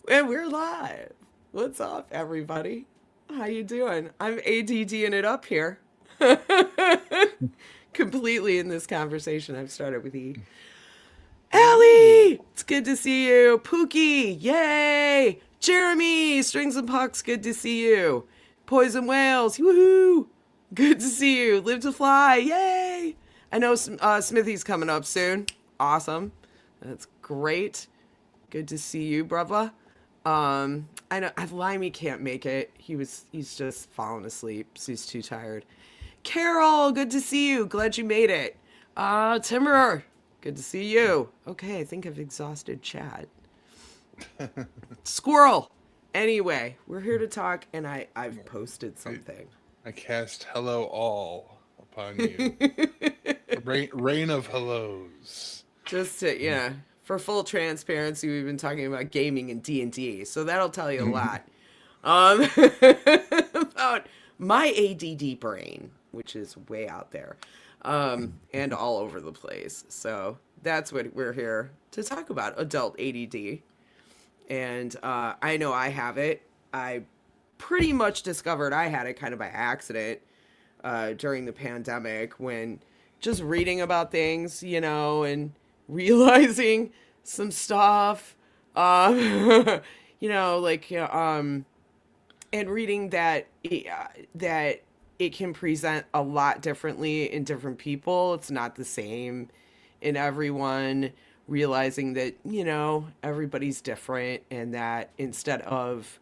And we're live. What's up, everybody? How you doing? I'm ADDing it up here. Completely in this conversation I've started with E. Ooh. Ellie! It's good to see you. Pookie! Yay! Jeremy! Strings and Pucks, good to see you. Poison Whales, woohoo! Good to see you. Live to Fly, yay! I know Smithy's coming up soon. Awesome. That's great. Good to see you, brother. I know Limey can't make it. He's just fallen asleep. So he's too tired. Carol, good to see you. Glad you made it. Timber, good to see you. Okay, I think I've exhausted chat. Squirrel. Anyway, we're here to talk, and I've posted I, something. I cast hello all upon you. Rain of hellos. Just to, for full transparency, we've been talking about gaming and D&D, so that'll tell you a lot. Um, about my ADD brain, which is way out there, and all over the place. So that's what we're here to talk about, adult ADD. And I know I have it. I pretty much discovered I had it kind of by accident during the pandemic when just reading about things, and realizing some stuff, um, and reading that it can present a lot differently in different people. It's not the same in everyone. Realizing that everybody's different, and that instead of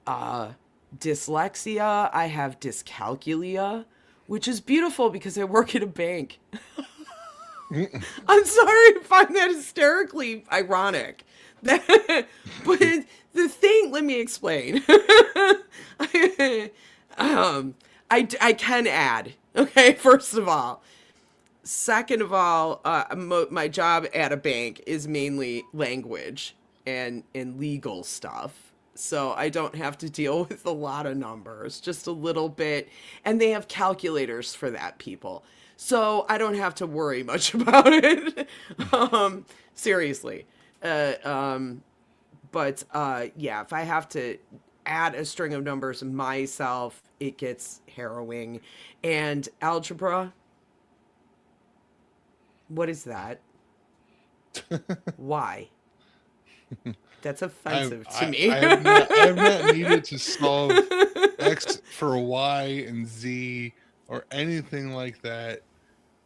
uh, dyslexia, I have dyscalculia, which is beautiful because I work at a bank. I'm sorry, I find that hysterically ironic. But the thing, let me explain. I can add, okay, first of all. Second of all, my job at a bank is mainly language and legal stuff. So I don't have to deal with a lot of numbers, just a little bit. And they have calculators for that, people. So I don't have to worry much about it. Seriously. Uh, um, but yeah, if I have to add a string of numbers myself, it gets harrowing. And algebra, what is that? Why? That's offensive to me. I have not needed to solve X for Y and Z or anything like that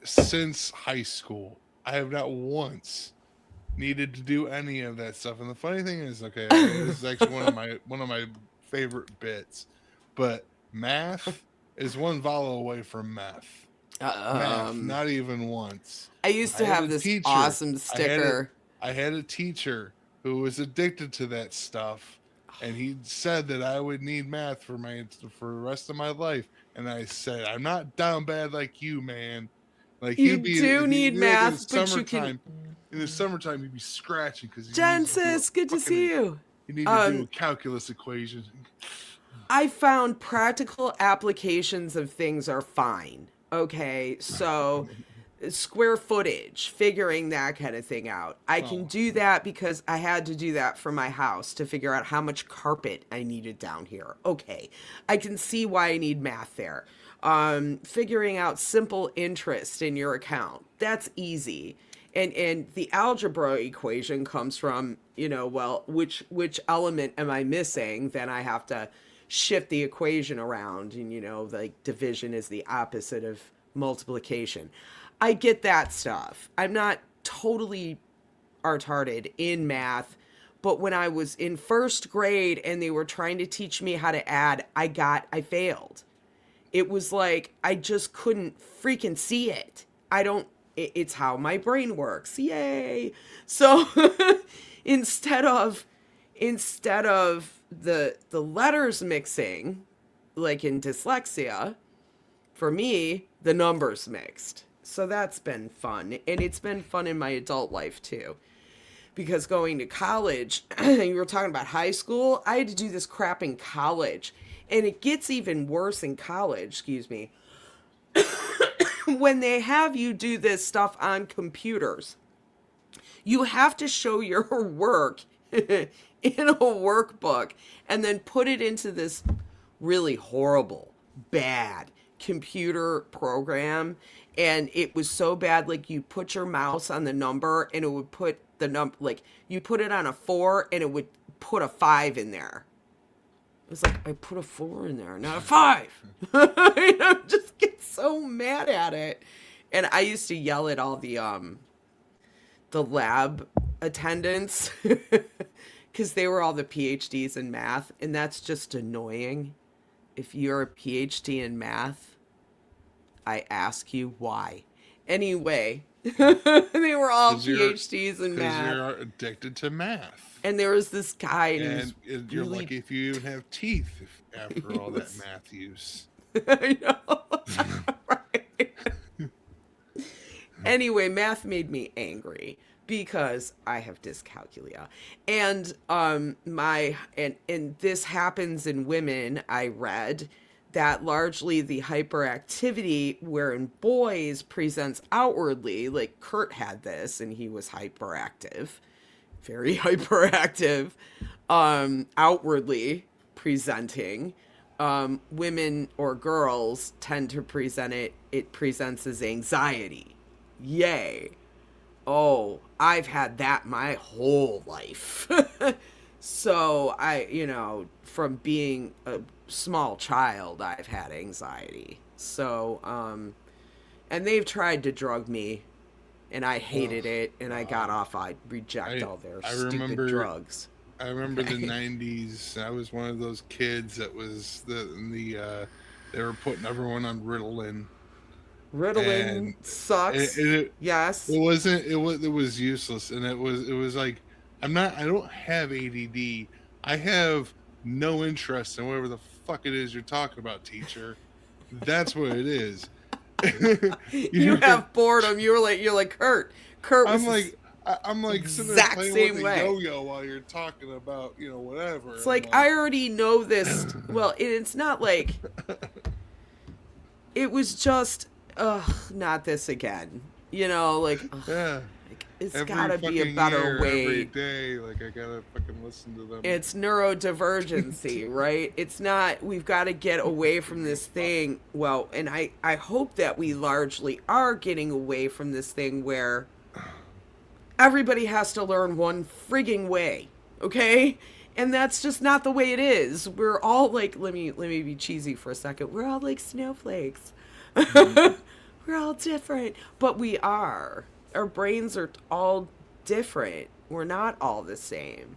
since high school. I have not once needed to do any of that stuff. And the funny thing is, okay, this is actually one of my favorite bits. But math is one vowel away from meth. Math, um, not even once. I used I to had have a this teacher. awesome I had a sticker. I had a teacher who was addicted to that stuff, and he said that I would need math for the rest of my life. And I said, I'm not down bad like you, man. Like You you'd be do need like in the math, but you can. summertime. In the summertime, you'd be scratching because you need to do a Genesis, good to see fucking you. you need to do a Um, calculus equation. I found practical applications of things are fine. Okay, so square footage, figuring that kind of thing out. I can Oh, do that because I had to do that for my house to figure out how much carpet I needed down here. Okay, I can see why I need math there. Figuring out simple interest in your account, that's easy. And the algebra equation comes from, well, which element am I missing? Then I have to shift the equation around, and like division is the opposite of multiplication. I get that stuff. I'm not totally retarded in math, but when I was in first grade and they were trying to teach me how to add, I failed. It was like I just couldn't freaking see it. I don't it's how my brain works. Yay. So instead of the letters mixing like in dyslexia, for me, the numbers mixed. So that's been fun. And it's been fun in my adult life too. Because going to college, you were talking about high school, I had to do this crap in college. And it gets even worse in college, excuse me, when they have you do this stuff on computers. You have to show your work in a workbook and then put it into this really horrible, bad computer program. And it was so bad, like you put your mouse on the number and it would put the number, like you put it on a 4 and it would put a 5 in there. It was like, I put a 4 in there, not a 5. I just get so mad at it. And I used to yell at all the lab attendants because they were all the PhDs in math. And that's just annoying. If you're a PhD in math, I ask you why. Anyway, they were all PhDs in math. Because you're addicted to math. And there was this guy, and you're really lucky if you even have teeth after all that math use. I know. Right. Anyway, math made me angry because I have dyscalculia, and and this happens in women. I read that largely the hyperactivity wherein boys presents outwardly, like Kurt had this and he was hyperactive, very hyperactive, outwardly presenting. Women or girls tend to present it presents as anxiety. Yay. Oh, I've had that my whole life. So from being a small child, I've had anxiety. So, and they've tried to drug me, and I hated it, and I got off. I reject all their stupid drugs. I remember the 90s. I was one of those kids that was they were putting everyone on Ritalin. Ritalin sucks. Yes. It was useless, and it was like, I don't have ADD. I have no interest in whatever the fuck it is you're talking about, teacher. That's what it is. You have boredom. You're like Kurt. I'm like sitting there playing with a yo-yo while you're talking about, whatever. It's like, I already know this. Well, it's not like it was just not this again. Yeah. It's gotta be a better way. Every day, I gotta fucking listen to them. It's neurodivergency, right? It's not, we've got to get away from this thing. Well, and I hope that we largely are getting away from this thing where everybody has to learn one frigging way, okay? And that's just not the way it is. We're all like, let me be cheesy for a second. We're all like snowflakes. Mm-hmm. We're all different, but we are. Our brains are all different. We're not all the same.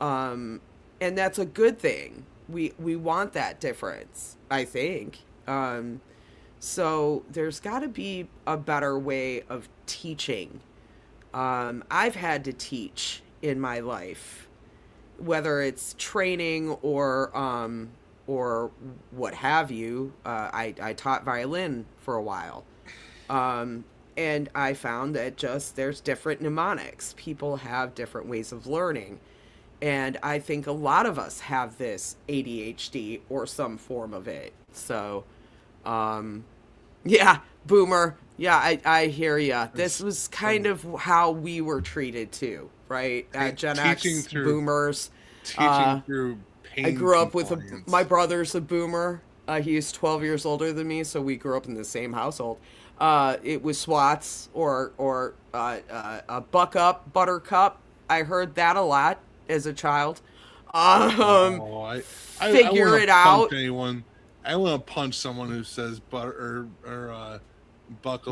And that's a good thing. We want that difference, I think. So there's got to be a better way of teaching. I've had to teach in my life, whether it's training or what have you. I taught violin for a while. And I found that there's different mnemonics. People have different ways of learning. And I think a lot of us have this ADHD or some form of it. So, yeah, boomer. Yeah, I hear ya. This was kind of how we were treated too, right? Gen X, boomers. Teaching through pain. I grew up with my brother's a boomer. He's 12 years older than me, so we grew up in the same household. It was SWATs or a buck up, buttercup. I heard that a lot as a child. Figure it out. Anyone. I want to punch someone who says buckle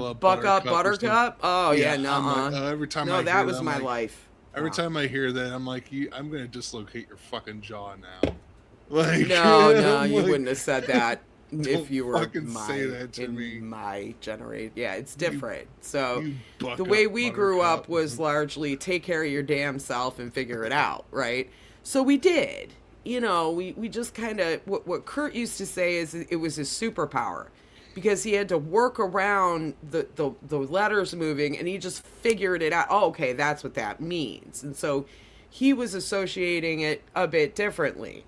up, buttercup. Oh yeah, no. Like, every time I hear that was my life. Every time I hear that, I'm like, I'm gonna dislocate your fucking jaw now. Like, no, you wouldn't have said that. If you were my generation. Yeah, it's different. So the way we grew up was largely take care of your damn self and figure it out, right? So we did. We just kind of, what Kurt used to say is it was his superpower, because he had to work around the letters moving, and he just figured it out. Oh, okay, that's what that means. And so he was associating it a bit differently.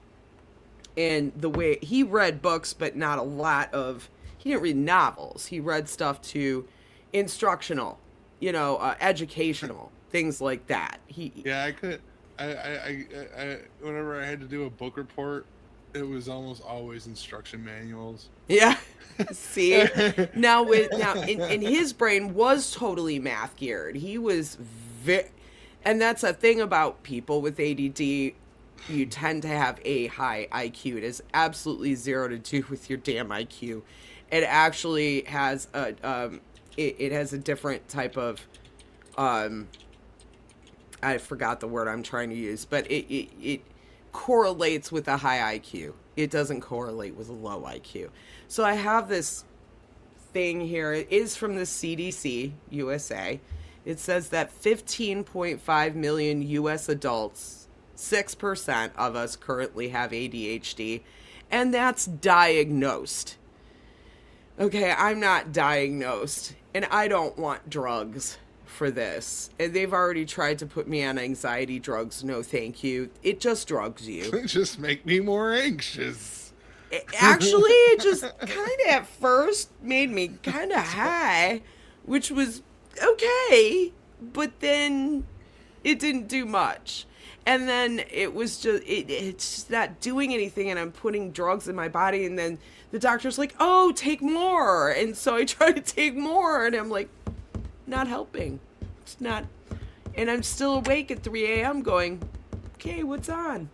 And the way he read books, but not a lot of, he didn't read novels. He read stuff to instructional, educational, things like that. I could whenever I had to do a book report, it was almost always instruction manuals. Yeah. See? Now in his brain was totally math geared. He was and that's a thing about people with ADD. You tend to have a high IQ. It has absolutely zero to do with your damn IQ. It actually has it has a different type of I forgot the word I'm trying to use, but it correlates with a high IQ. It doesn't correlate with a low IQ. So I have this thing here. It is from the CDC USA. It says that 15.5 million US adults, 6% of us currently have ADHD, and that's diagnosed. Okay, I'm not diagnosed, and I don't want drugs for this. And they've already tried to put me on anxiety drugs. No, thank you. It just drugs you. It just make me more anxious. Actually, it just kind of at first made me kind of high, which was okay, but then it didn't do much. And then it was just, it's just not doing anything, and I'm putting drugs in my body, and then the doctor's like, oh, take more. And so I try to take more, and I'm like, not helping. It's not. And I'm still awake at 3 a.m. going, okay, what's on?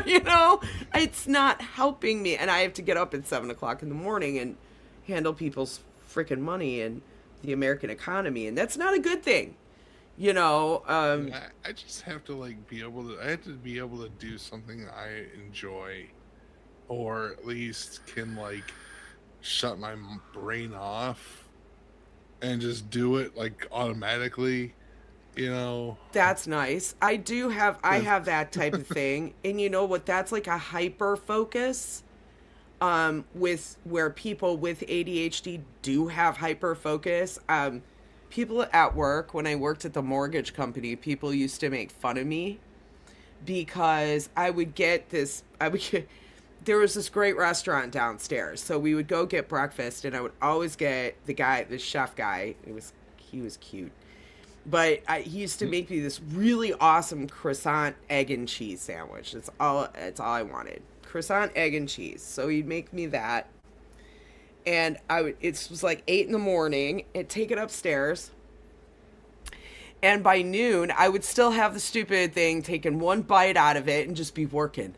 You know, it's not helping me. And I have to get up at 7 o'clock in the morning and handle people's freaking money and the American economy. And that's not a good thing. You know, I just have to like be able to, I have to be able to do something I enjoy, or at least can like shut my brain off and just do it like automatically, you know. That's nice. I have that type of thing. And you know what? That's like a hyper focus. With where people with ADHD do have hyper focus. People at work, when I worked at the mortgage company, people used to make fun of me because there was this great restaurant downstairs. So we would go get breakfast, and I would always get the chef guy. He was cute. But he used to make me this really awesome croissant, egg, and cheese sandwich. That's all I wanted. Croissant, egg, and cheese. So he'd make me that. And it was like 8 a.m. I'd take it upstairs. And by noon, I would still have the stupid thing, taking one bite out of it and just be working.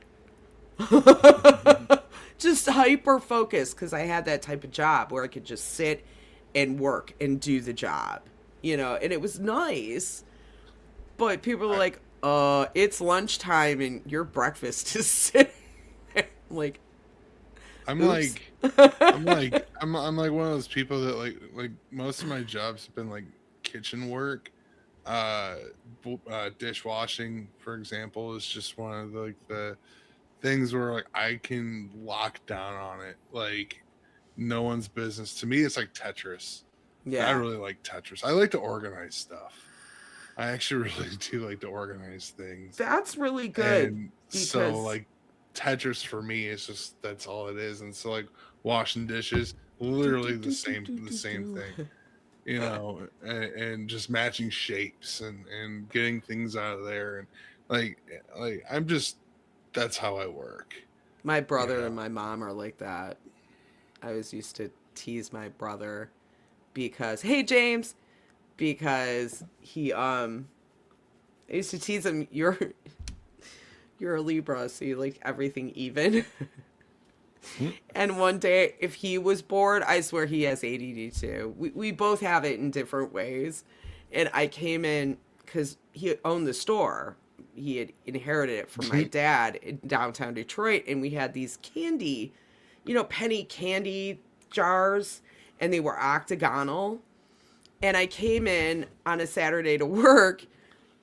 Just hyper focused, because I had that type of job where I could just sit and work and do the job. You know, and it was nice. But people were like, it's lunchtime and your breakfast is sitting there. I'm like, I'm oops. I'm like one of those people that like most of my jobs have been like kitchen work. Dishwashing, for example, is just one of the things where like I can lock down on it like no one's business. To me, it's like Tetris. Yeah. I really like Tetris. I like to organize stuff. I actually really do like to organize things. That's really good. And so like Tetris for me is just, that's all it is. And so like washing dishes, literally the same thing, you know, and just matching shapes and getting things out of there. And like I'm just, that's how I work. My brother and my mom are like that. I was used to tease my brother because, hey, James, because he, I used to tease him, you're a Libra, so you like everything even. And one day, if he was bored, I swear he has ADD too. We both have it in different ways. And I came in because he owned the store. He had inherited it from my dad in downtown Detroit. And we had these candy, penny candy jars. And they were octagonal. And I came in on a Saturday to work.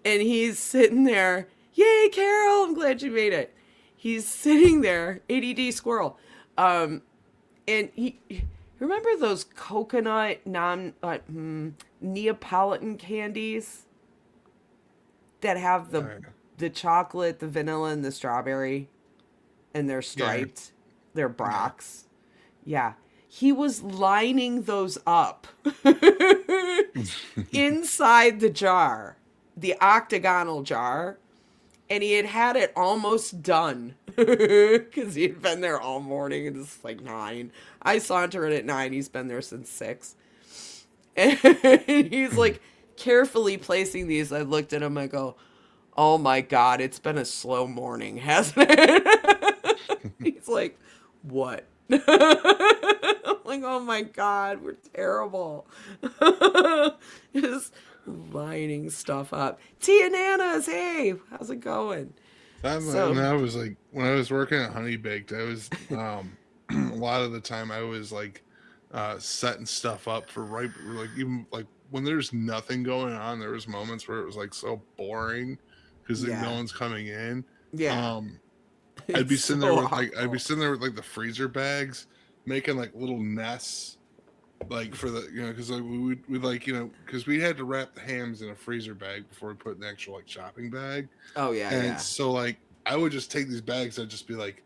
And he's sitting there. Yay, Carol, I'm glad you made it. He's sitting there, ADD squirrel. And he, remember those coconut Neapolitan candies that have the chocolate, the vanilla, and the strawberry, and they're striped? Yeah. They're Brock's. Yeah. He was lining those up inside the jar, the octagonal jar. and he had it almost done because he had been there all morning and it's like 9. I saunter in at 9. He's been there since 6. And he's like carefully placing these. I looked at him. I go, "Oh my God, it's been a slow morning, hasn't it?" He's like, "What?" I'm like, "Oh my God, we're terrible." Just lining stuff up. Tia Nanas, hey, how's it going? When I was like, when I was working at Honey Baked, I was a lot of the time I was like setting stuff up for like even like when there's nothing going on. There was moments where it was like so boring because like, no Yeah. one's coming in. Yeah. I'd be It's sitting so there with like the freezer bags, making like little nests, like for the because like we like because we had to wrap the hams in a freezer bag before we put in the actual like shopping bag, Oh yeah, and yeah. so like I would just take these bags, I'd just be like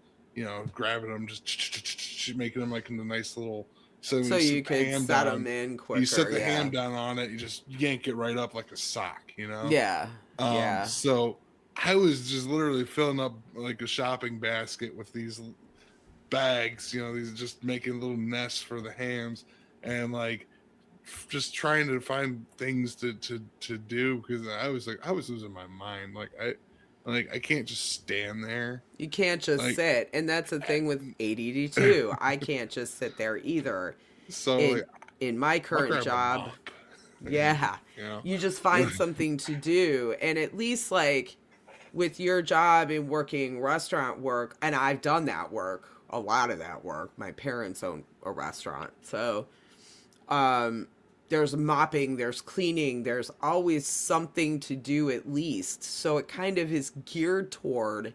grabbing them, just making them like in the nice little. So when So you you set the could ham set down, them in you set quicker, the yeah. ham down on it, you just yank it right up like a sock. Yeah. Yeah. So I was just literally filling up like a shopping basket with these bags, these just making little nests for the hams and like just trying to find things to do because I was losing my mind. I can't just stand there. You can't just Like sit. And that's the thing with ADD too. I can't just sit there either. so In like, in my I'll current grab a job, mop. yeah. You know. You just find something to do. And at least like with your job in working restaurant work, and I've done that work, a lot of that work. My parents own a restaurant. So there's mopping, there's cleaning, there's always something to do at least. So it kind of is geared toward,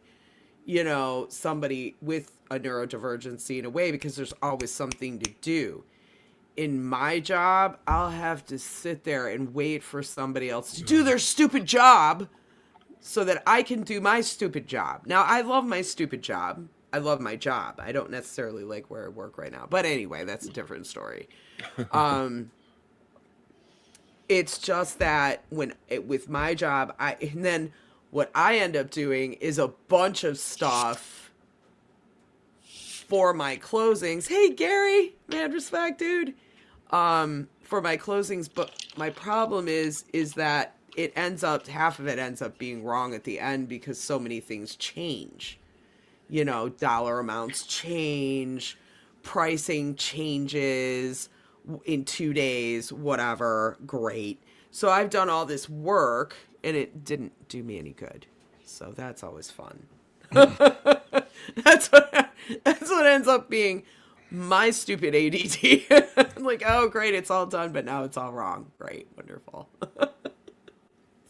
somebody with a neurodivergency in a way because there's always something to do. In my job, I'll have to sit there and wait for somebody else to do their stupid job so that I can do my stupid job. Now, I love my stupid job. I love my job. I don't necessarily like where I work right now. But anyway, that's a different story. It's just that with my job, and then what I end up doing is a bunch of stuff for my closings. Hey, Gary, mad respect, dude. For my closings, but my problem is that half of it ends up being wrong at the end because so many things change. Dollar amounts change, pricing changes in 2 days, whatever, great. So I've done all this work and it didn't do me any good. So that's always fun. that's what ends up being my stupid ADD. I'm like, oh great, it's all done, but now it's all wrong. Great, wonderful.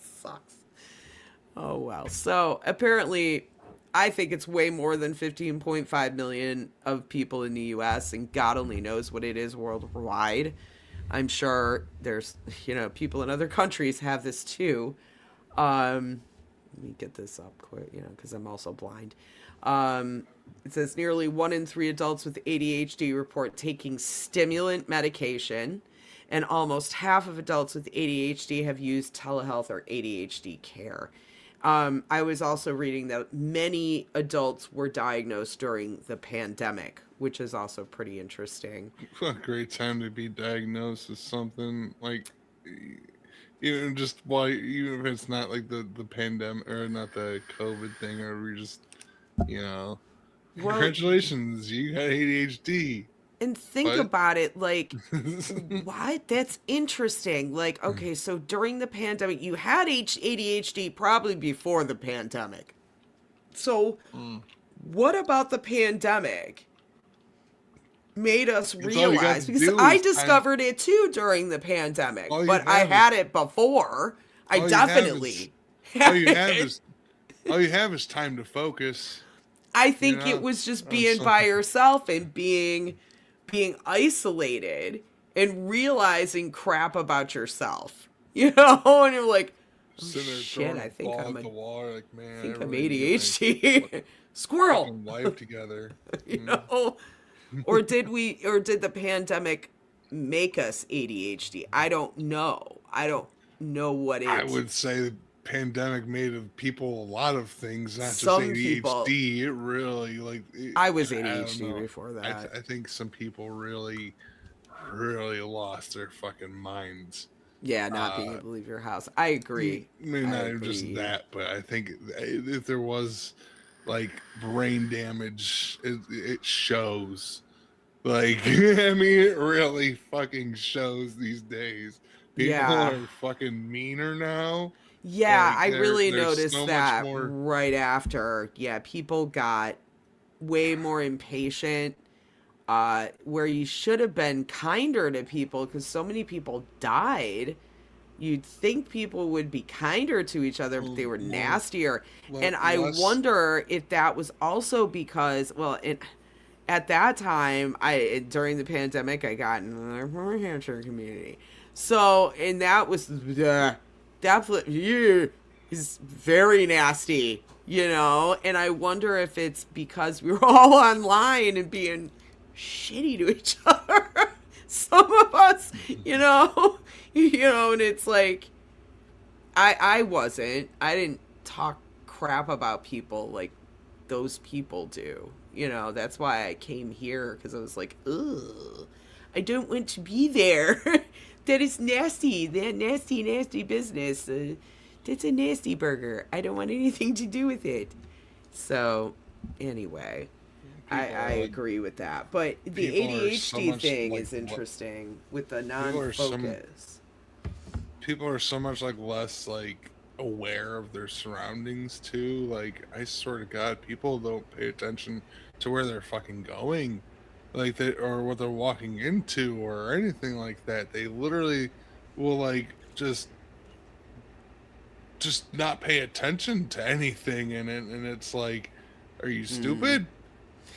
Sucks. Oh well. So apparently I think it's way more than 15.5 million of people in the US, and God only knows what it is worldwide. I'm sure there's, people in other countries have this too. Let me get this up quick, because I'm also blind. It says nearly 1 in 3 adults with ADHD report taking stimulant medication, and almost half of adults with ADHD have used telehealth or ADHD care. I was also reading that many adults were diagnosed during the pandemic, which is also pretty interesting. What a great time to be diagnosed with something like, even if it's not like the pandemic or not the COVID thing, or we just, congratulations, you got ADHD. And think about it, like, what? That's interesting. Like, okay, so during the pandemic, you had ADHD probably before the pandemic. So, what about the pandemic made us realize? Because I discovered it too during the pandemic, but I had it before. I definitely all you have is time to focus. I think it was just being by yourself and being isolated and realizing crap about yourself, and you're like, oh, shit, I think I'm ADHD. Squirrel. Life together, or did the pandemic make us ADHD? I don't know what it is. I would say pandemic made of people a lot of things, not just Some people. ADHD. It really I was I don't ADHD know. before that. I think some people really really lost their fucking minds. Yeah, not being Uh, able to leave your house. I agree. maybe I not even just agree. that, but I think if there was like brain damage, it shows. Like, I mean, it really fucking shows these days. People Yeah. are fucking meaner now. Yeah, Like, I really there's noticed so much that more. right after. Yeah, people got way more impatient, where you should have been kinder to people because so many people died. You'd think people would be kinder to each other, but they were More nastier. And I less. wonder if that was also because, well, at that time, during the pandemic, I got in the New Hampshire community. So, and that was definitely is very nasty, you know. And I wonder if it's because we were all online and being shitty to each other. Some of us, you know, and it's like I wasn't. I didn't talk crap about people like those people do. You know, that's why I came here because I was like, ugh, I don't want to be there. That is nasty. That nasty, nasty business. That's a nasty burger. I don't want anything to do with it. So, anyway, People I are like agree with that. But the people are so ADHD much thing like is interesting with the people are some non-focus. people are so much like less like aware of their surroundings too. Like, I swear to God, people don't pay attention to where they're fucking going, like they or what they're walking into or anything like that. They literally will like just not pay attention to anything, and it's like, are you Mm. stupid?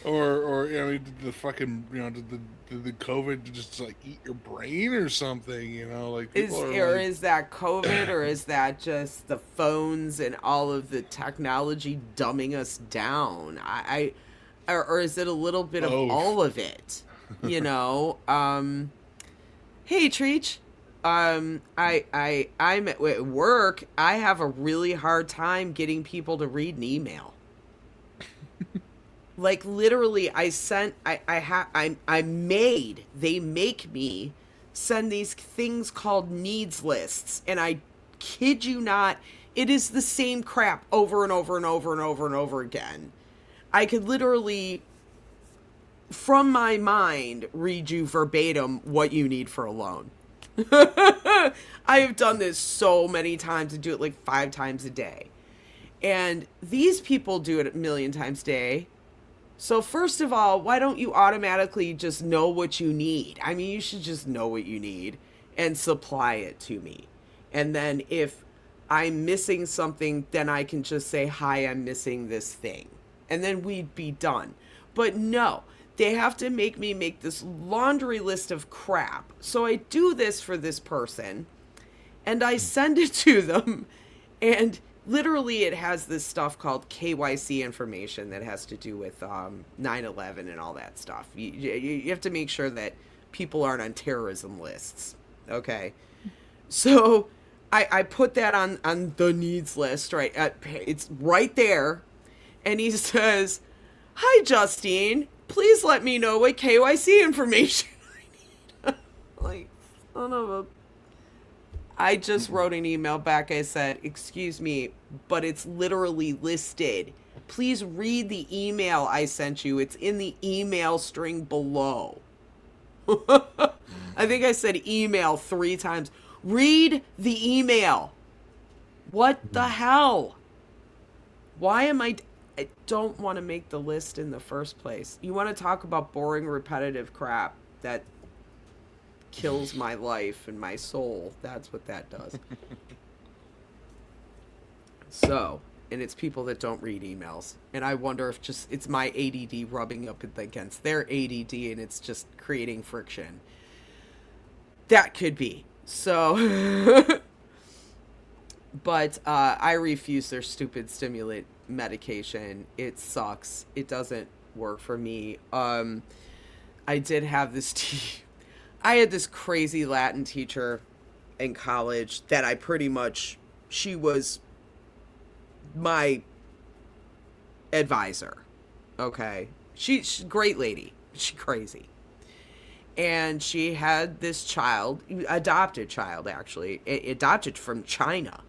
Or you know, did the fucking, you know, did the COVID just like eat your brain or something? You know, like people are like, Is that COVID or is that just the phones and all of the technology dumbing us down? Or is it a little bit of both. all of it? You know, hey Treach, I'm at work. I have a really hard time getting people to read an email. Like literally, I made, they make me send these things called needs lists, and I kid you not, it is the same crap over and over and over and over and over again. I could literally, from my mind, read you verbatim what you need for a loan. I have done this so many times. I do it like 5 times a day. And these people do it a million times a day. So first of all, why don't you automatically just know what you need? I mean, you should just know what you need and supply it to me. And then if I'm missing something, then I can just say, "Hi, I'm missing this thing." And then we'd be done. But no, they have to make me make this laundry list of crap. So I do this for this person and I send it to them, and literally it has this stuff called KYC information that has to do with 9/11 and all that stuff. You have to make sure that people aren't on terrorism lists. Okay, so I put that on the needs list, right? It's right there, and he says, "Hi Justine, please let me know what KYC information I need." Like, son of a, I just wrote an email back. I said, "Excuse me, but it's literally listed. Please read the email I sent you. It's in the email string below." I think I said email 3 times. Read the email. What the hell? Why am I don't want to make the list in the first place. You want to talk about boring, repetitive crap that kills my life and my soul. That's what that does. So, and it's people that don't read emails. And I wonder if just it's my ADD rubbing up against their ADD and it's just creating friction. That could be. So, but I refuse their stupid stimulant medication. It sucks. It doesn't work for me. I did have I had this crazy Latin teacher in college that I pretty much, she was my advisor. Okay. She's a great lady. She's crazy. And she had this child, adopted child actually, adopted from China.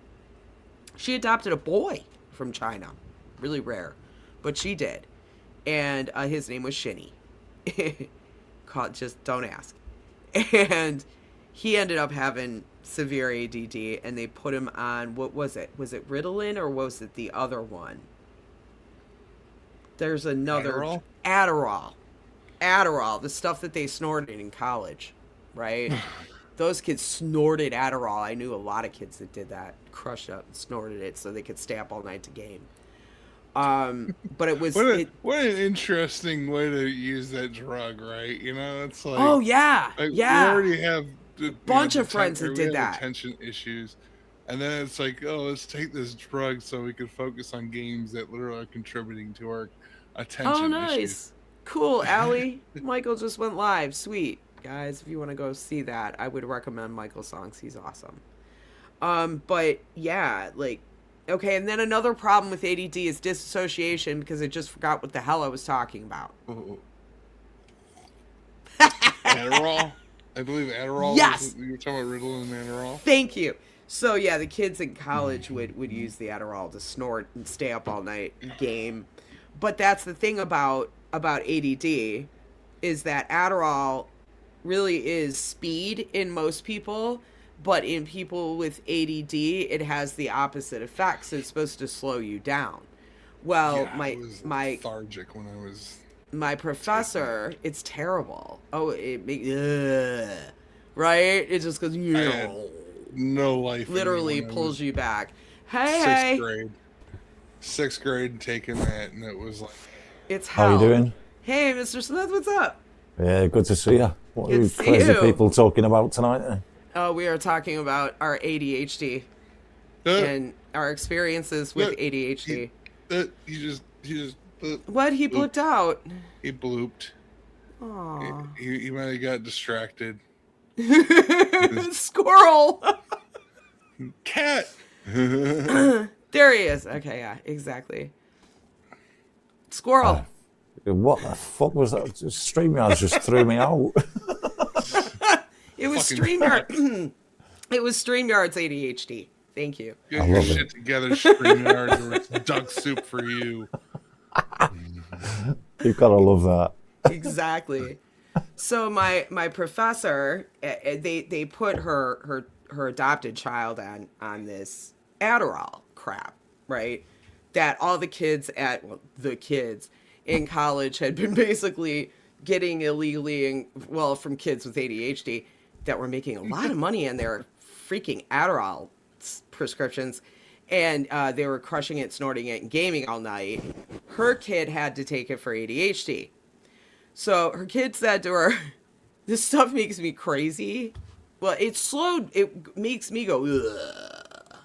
She adopted a boy from China. Really rare. But she did. And his name was Shinny. Just don't ask. And he ended up having severe ADD, and they put him on, what was it? Was it Ritalin, or was it the other one? There's another... Adderall, the stuff that they snorted in college, right? Those kids snorted Adderall. I knew a lot of kids that did that, crushed up and snorted it so they could stay up all night to game. But it was what an interesting way to use that drug, right? You know, it's like, oh yeah, yeah. We already have a bunch of friends that did that. Attention issues, and then it's like, oh, let's take this drug so we can focus on games that literally are contributing to our attention. Oh, nice, issues. Cool, Allie. Michael just went live. Sweet, guys. If you want to go see that, I would recommend Michael's songs. He's awesome. But yeah, like. Okay, and then another problem with ADD is disassociation, because I just forgot what the hell I was talking about. Adderall? I believe Adderall. Yes! You were talking about Ritalin and Adderall? Thank you. So, yeah, the kids in college would use the Adderall to snort and stay up all night and game. But that's the thing about ADD, is that Adderall really is speed in most people. But in people with ADD, it has the opposite effect. So it's supposed to slow you down. Well, yeah, I was lethargic when I was. My professor, it's terrible. Oh, right? It just goes. No life. Literally pulls you back. Hey, Sixth grade, and taking that, and it was like. It's hell. How you doing? Hey, Mr. Smith, what's up? Yeah, good to see you. What are you crazy people talking about tonight? Oh, we are talking about our ADHD and our experiences with ADHD. He just what? He blooped out. He blooped. Aww. He might have got distracted. Squirrel. Cat. There he is. Okay, yeah, exactly. Squirrel. What the fuck was that? StreamYard just threw me out. It was StreamYard. It was StreamYard's ADHD. Thank you. Get your shit together, StreamYard, or it's duck soup for you. You gotta love that. Exactly. So my professor, they put her adopted child on this Adderall crap, right? That all the kids in college had been basically getting illegally, from kids with ADHD that were making a lot of money on their freaking Adderall prescriptions, and they were crushing it, snorting it, and gaming all night. Her kid had to take it for ADHD. So her kid said to her, "This stuff makes me crazy." Well, it makes me go, ugh.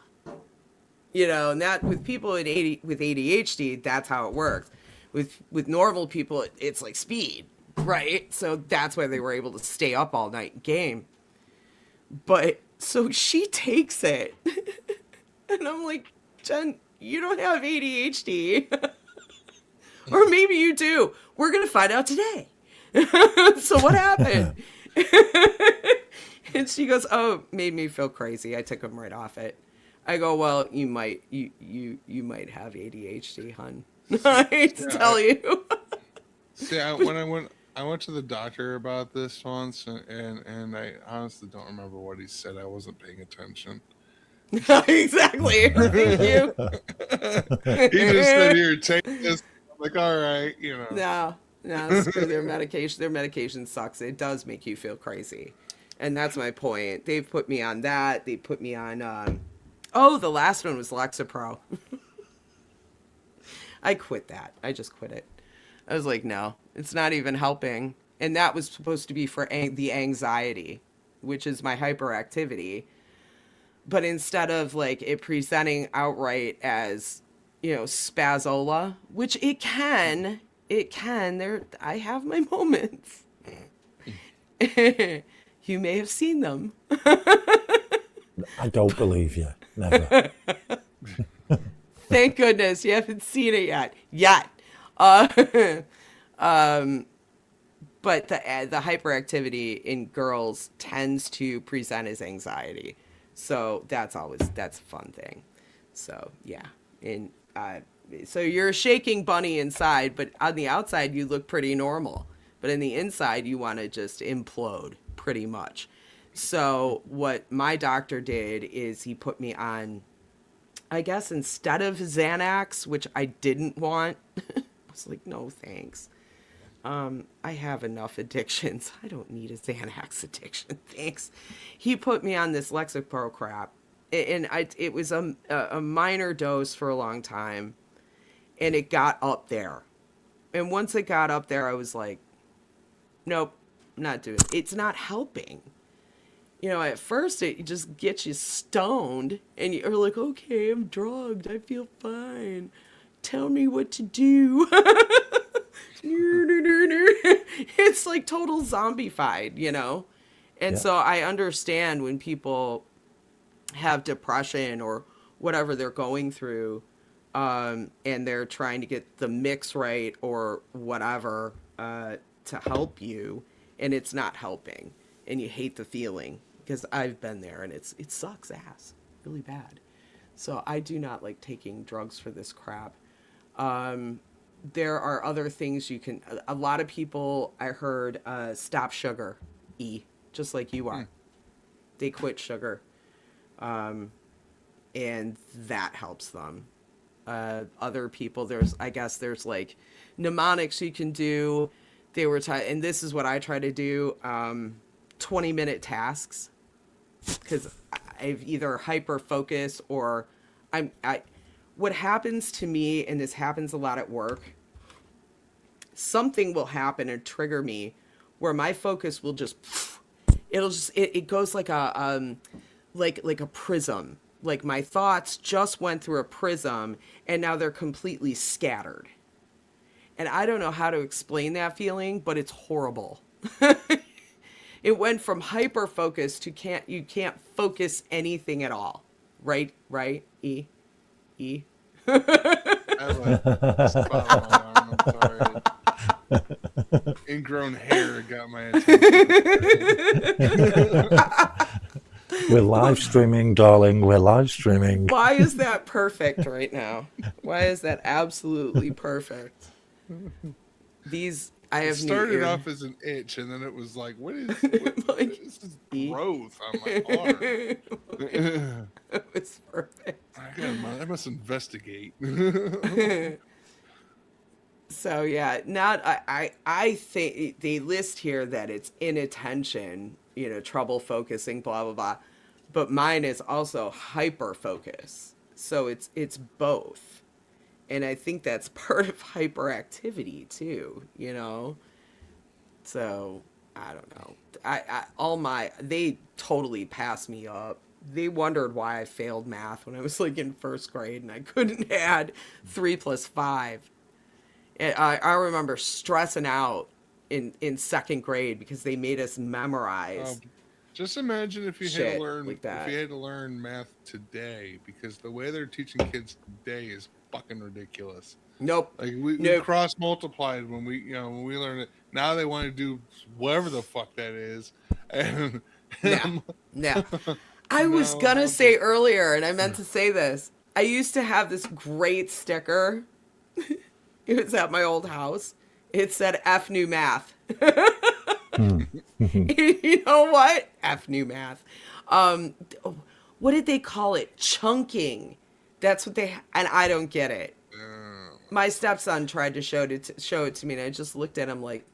You know, and that with people with ADHD, that's how it works. With normal people, it's like speed, right? So that's why they were able to stay up all night and game. But so she takes it, and I'm like, Jen, you don't have ADHD, or maybe you do. We're gonna find out today. So what happened? And she goes, "Oh, made me feel crazy. I took him right off it." I go, "Well, you might have ADHD, hun." I hate to tell you. See, when I went to the doctor about this once, and I honestly don't remember what he said. I wasn't paying attention. Exactly. Thank you. He just said, "Here, take this." I'm like, all right, you know. No, screw their medication. Their medication sucks. It does make you feel crazy. And that's my point. They've put me on that. They put me on, the last one was Lexapro. I quit that. I just quit it. I was like, no, it's not even helping. And that was supposed to be for the anxiety, which is my hyperactivity. But instead of like it presenting outright as, spazola, which it can, I have my moments. You may have seen them. I don't believe you. Never. Thank goodness you haven't seen it yet. Uh, but the hyperactivity in girls tends to present as anxiety, so that's a fun thing. So yeah, and so you're a shaking bunny inside, but on the outside you look pretty normal, but in the inside you want to just implode pretty much. So what my doctor did is he put me on, I guess, instead of Xanax, which I didn't want. I was like, no thanks. I have enough addictions. I don't need a Xanax addiction. Thanks. He put me on this Lexapro crap. And it was a minor dose for a long time. And it got up there. And once it got up there, I was like, nope, not doing it. It's not helping. You know, at first it just gets you stoned. And you're like, okay, I'm drugged. I feel fine. Tell me what to do. It's like total zombified, you know? And so I understand when people have depression or whatever they're going through, and they're trying to get the mix right or whatever to help you, and it's not helping, and you hate the feeling, because I've been there, and it sucks ass really bad. So I do not like taking drugs for this crap. There are other things you can, a lot of people I heard stop sugar, just like you are. They quit sugar. And that helps them. Other people, there's like mnemonics you can do. They were, and this is what I try to do, 20-minute tasks. Because I've either hyper focus or what happens to me, and this happens a lot at work, something will happen and trigger me where my focus will just, it goes like a, like a prism. Like my thoughts just went through a prism and now they're completely scattered. And I don't know how to explain that feeling, but it's horrible. It went from hyper focus to you can't focus anything at all. Right? E? I have a spot on my arm, I'm sorry. Ingrown hair got my attention. We're live streaming, darling. We're live streaming. Why is that perfect right now? Why is that absolutely perfect? I have started off as an itch, and then it was like, what is this is growth on my arm? It's perfect. I must investigate. So yeah, I think they list here that it's inattention, trouble focusing, blah blah blah, but mine is also hyper focus. So it's both. And I think that's part of hyperactivity too, So I don't know. They totally passed me up. They wondered why I failed math when I was like in first grade and I couldn't add 3 + 5. And I remember stressing out in second grade because they made us memorize. Just imagine if you had to learn like that. if you had to learn math today, because the way they're teaching kids today is fucking ridiculous. Nope. Like we cross multiplied when we learned it. Now they want to do whatever the fuck that is. And yeah. I was gonna say earlier, and I meant to say this. I used to have this great sticker. It was at my old house. It said F new math. You know what? F new math. What did they call it? Chunking. That's what and I don't get it. My stepson tried to show it to me, and I just looked at him like,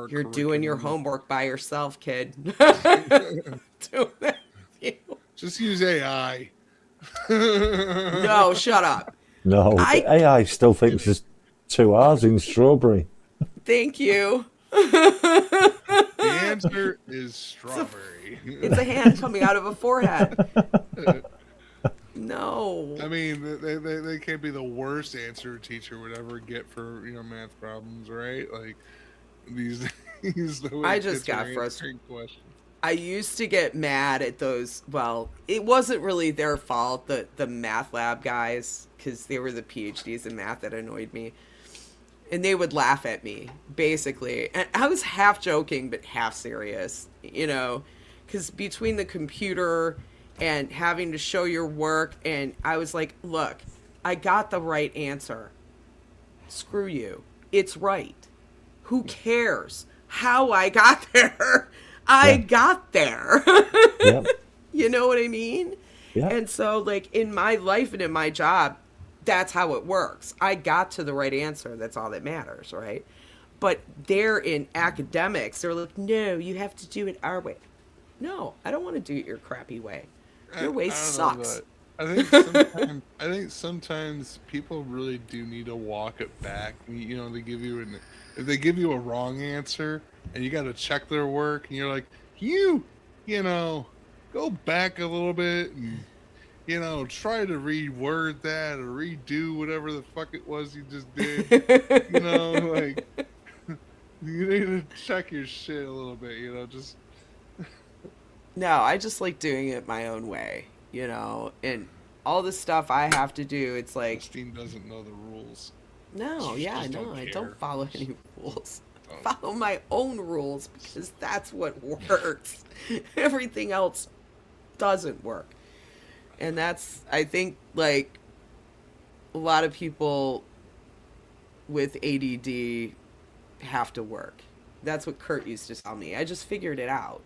you're doing your homework by yourself, kid. Doing that with you. Just use AI. No, shut up. No, AI still thinks there's 2 R's in strawberry. Thank you. The answer is strawberry. It's a hand coming out of a forehead. No. I mean, they can't be the worst answer a teacher would ever get for math problems, right? Like these the way I just kids are got frustrated. questions. I used to get mad at those. Well, it wasn't really their fault, the math lab guys, because they were the PhDs in math that annoyed me. And they would laugh at me, basically. And I was half joking, but half serious, because between the computer and having to show your work, and I was like, look, I got the right answer. Screw you. It's right. Who cares how I got there? I got there. Yep. You know what I mean? Yeah. And so, like, in my life and in my job, that's how it works. I got to the right answer. That's all that matters, right? But they're in academics. They're like, no, you have to do it our way. No, I don't want to do it your crappy way. Your way sucks. I think sometimes people really do need to walk it back. They give you if they give you a wrong answer and you got to check their work, and you're like, go back a little bit and try to reword that or redo whatever the fuck it was you just did. Like you need to check your shit a little bit. Just. No, I just like doing it my own way. And all the stuff I have to do, it's like... Christine doesn't know the rules. No, I don't follow any rules. I follow my own rules because that's what works. Everything else doesn't work. And that's, I think, like, a lot of people with ADD have to work. That's what Kurt used to tell me. I just figured it out,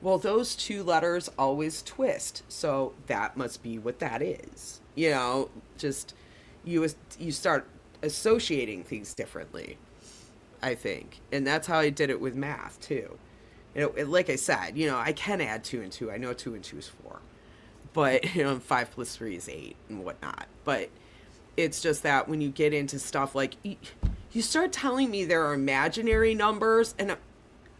Well, those two letters always twist, so that must be what that is. Just you start associating things differently, I think. And that's how I did it with math, too. Like I said, I can add 2 and 2. I know 2 and 2 is 4. But, 5 plus 3 is 8 and whatnot. But it's just that when you get into stuff like, you start telling me there are imaginary numbers, and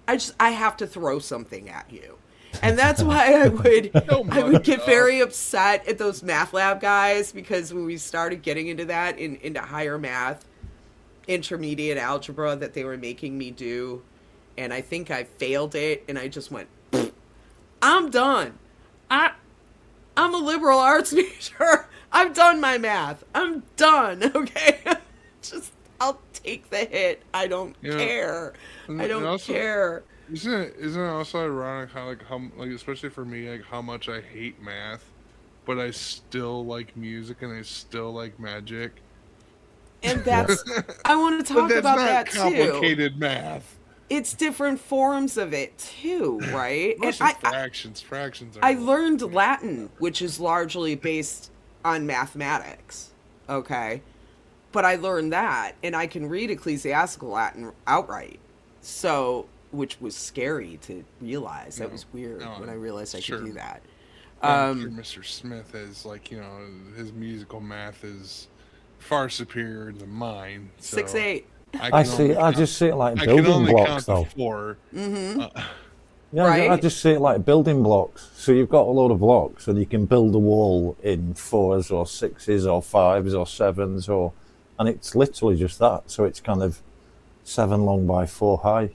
I have to throw something at you. And that's why I would get very upset at those math lab guys, because when we started getting into that, into higher math, intermediate algebra that they were making me do, and I think I failed it, and I just went, I'm done. I'm a liberal arts major. I've done my math. I'm done, okay? I'll take the hit. I don't care. I don't care. Isn't it also ironic how especially for me, how much I hate math, but I still like music and I still like magic. And that's I want to talk about that too. That's not complicated math. It's different forms of it too, right? Mostly fractions. I learned Latin, which is largely based on mathematics. Okay. But I learned that, and I can read ecclesiastical Latin outright. So, which was scary to realize. That was weird when I realized I could do that. Mr. Smith has, his musical math is far superior than mine. So 6'8". I just see it like building blocks, though. Yeah, right? I just see it like building blocks. So you've got a load of blocks, and you can build a wall in 4s or 6s or 5s or 7s, and it's literally just that. So it's kind of 7 long by 4 high,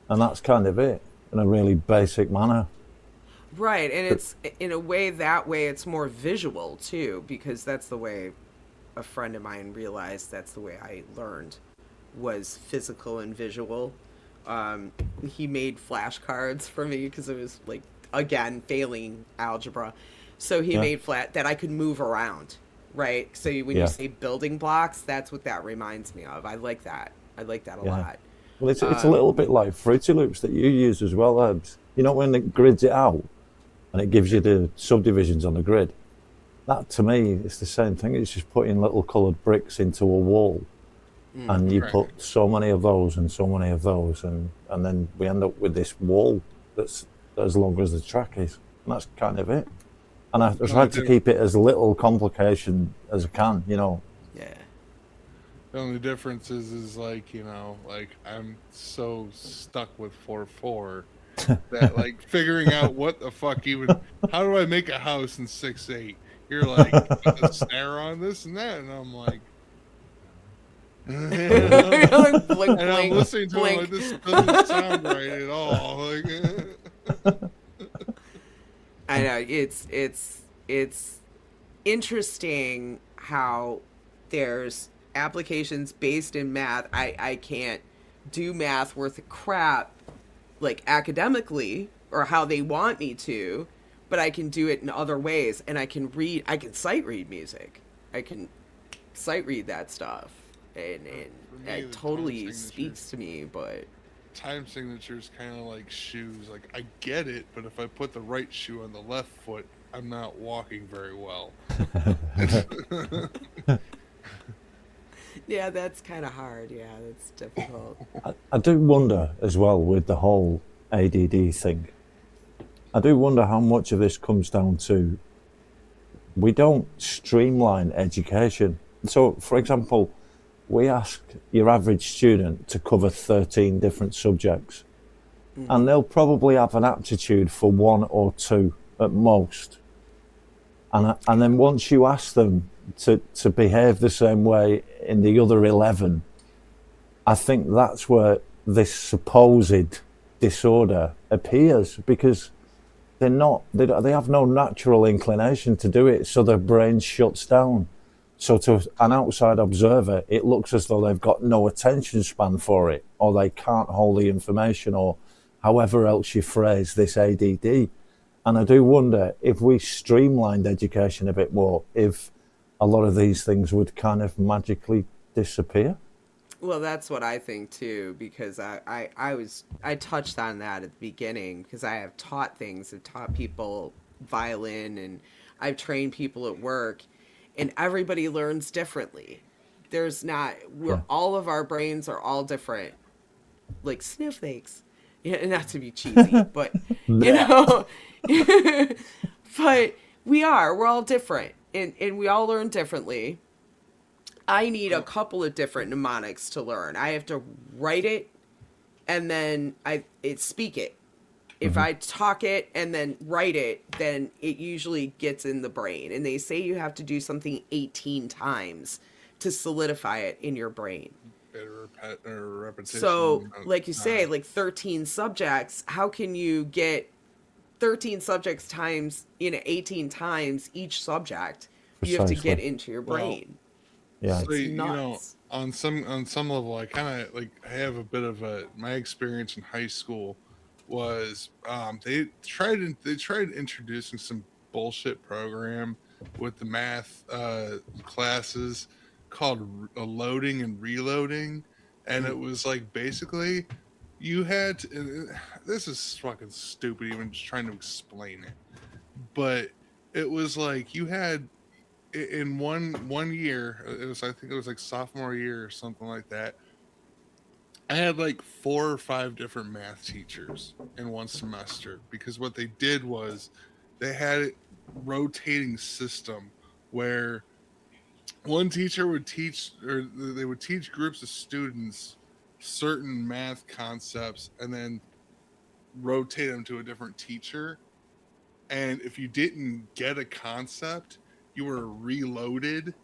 and that's kind of it in a really basic manner. Right, and it's in a way that way it's more visual too, because that's the way a friend of mine realized that's the way I learned, was physical and visual. He made flashcards for me because it was like, again, failing algebra. So he made that I could move around, right? So when you say building blocks, that's what that reminds me of. I like that. I like that a lot. Well, it's a little bit like Fruity Loops that you use as well, Herbs. When it grids it out and it gives you the subdivisions on the grid. That, to me, is the same thing. It's just putting little coloured bricks into a wall. And you put so many of those and so many of those, and then we end up with this wall that's as long as the track is. And that's kind of it. And I tried to keep it as little complication as I can, Yeah. The only difference is I'm so stuck with 4-4 that figuring out what the fuck how do I make a house in 6-8? You're like, put a snare on this and that, and I'm like, blink, and I'm listening to it like, this doesn't sound right at all. I know it's interesting how there's applications based in math. I can't do math worth of crap like academically or how they want me to, but I can do it in other ways, and I can sight read music. I can sight read that stuff, and For me, it the totally speaks to me, but time signature is kind of like shoes. Like I get it, but if I put the right shoe on the left foot, I'm not walking very well. yeah, that's kind of hard. Yeah, that's difficult. I do wonder as well with the whole ADD thing. I do wonder how much of this comes down to we don't streamline education. So, for example, we ask your average student to cover 13 different subjects, and they'll probably have an aptitude for one or two at most. And then once you ask them to behave the same way in the other 11, I think that's where this supposed disorder appears, because they have no natural inclination to do it, so their brain shuts down. So to an outside observer, it looks as though they've got no attention span for it, or they can't hold the information, or however else you phrase this ADD. And I do wonder if we streamlined education a bit more, if a lot of these things would kind of magically disappear. Well, that's what I think too, because I touched on that at the beginning, because I have taught things. I've taught people violin, and I've trained people at work, and everybody learns differently. There's not we're Yeah. all of our brains are all different, like snowflakes. Yeah, not to be cheesy, but you know, but we're all different, and we all learn differently. I need a couple of different mnemonics to learn. I have to write it, and then speak it. If I talk it and then write it, then it usually gets in the brain. And they say you have to do something 18 times to solidify it in your brain. Or repetition. So, like you say, like 13 subjects, how can you get 13 subjects times, 18 times each subject? You have to get Precisely. into your brain. Yeah. So, you know, nuts. on some level, I kind of like I have a bit of my experience in high school was they tried introducing some bullshit program with the math classes called loading and reloading, and it was like basically you had to, this is fucking stupid even just trying to explain it, but it was like you had in one year, it was I think it was like sophomore year or something like that. I had like 4 or 5 different math teachers in one semester, because what they did was they had a rotating system where one teacher would teach, or they would teach groups of students certain math concepts and then rotate them to a different teacher. And if you didn't get a concept, you were reloaded,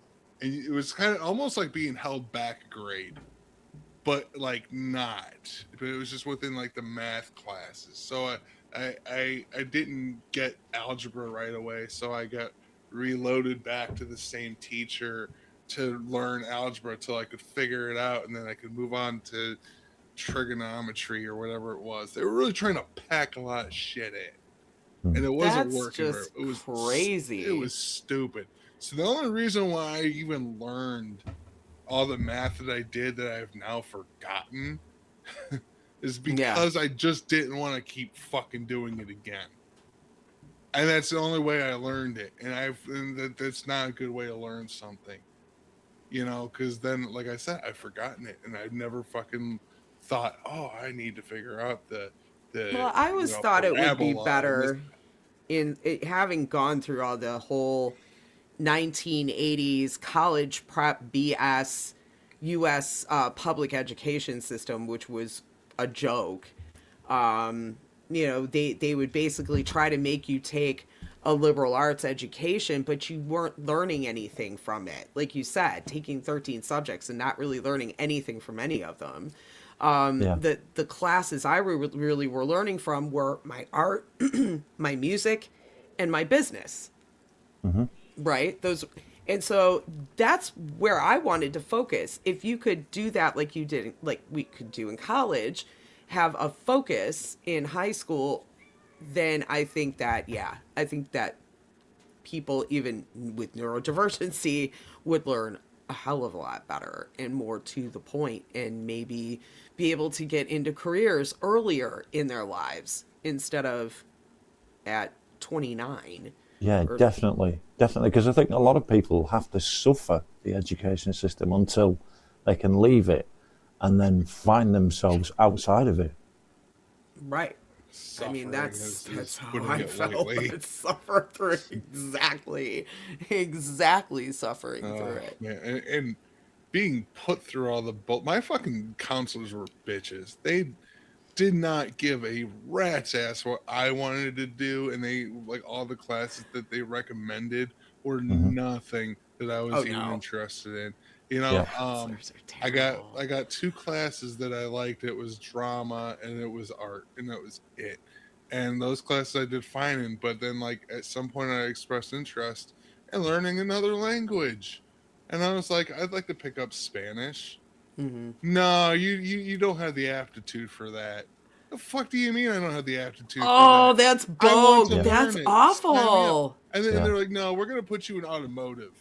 and it was kind of almost like being held back a grade, but like not. But it was just within like the math classes. So I didn't get algebra right away, so I got reloaded back to the same teacher to learn algebra till I could figure it out, and then I could move on to trigonometry or whatever it was. They were really trying to pack a lot of shit in, and it wasn't That's working. just It was crazy. It was stupid. So the only reason why I even learned all the math that I did that I've now forgotten is because I just didn't want to keep fucking doing it again. And that's the only way I learned it. And that's not a good way to learn something, because then, like I said, I've forgotten it, and I've never fucking thought, oh, I need to figure out the Well, I always thought it would be parabola and better in it, having gone through all the whole 1980s college prep BS U.S. Public education system, which was a joke. They would basically try to make you take a liberal arts education, but you weren't learning anything from it. Like you said, taking 13 subjects and not really learning anything from any of them. Yeah. The classes I really were learning from were my art, my music, and my business. Right? Those, and so that's where I wanted to focus. If you could do that like you did, like we could do in college, have a focus in high school, then I think that, yeah, I think that people even with neurodivergency would learn a hell of a lot better and more to the point, and maybe be able to get into careers earlier in their lives instead of at 29. Yeah, definitely. Definitely. Because I think a lot of people have to suffer the education system until they can leave it and then find themselves outside of it. Right. I mean, Suffering that's how putting I it felt. lightly. I suffered through exactly suffering through it. Man, and being put through all the my fucking counselors were bitches. They did not give a rat's ass what I wanted to do, and they like all the classes that they recommended were nothing that I was Oh, even no. interested in. You know, Yeah. Counselors are I terrible. got two classes that I liked. It was drama and it was art, and that was it. And those classes I did fine in, but then like at some point I expressed interest in learning another language, and I was like, I'd like to pick up Spanish. No, you don't have the aptitude for that. The fuck do you mean I don't have the aptitude for Oh, that? that's I want bogue. to Yeah. learn That's it. Sign me up. awful. And Yeah. they're like, no, we're gonna put you in automotive.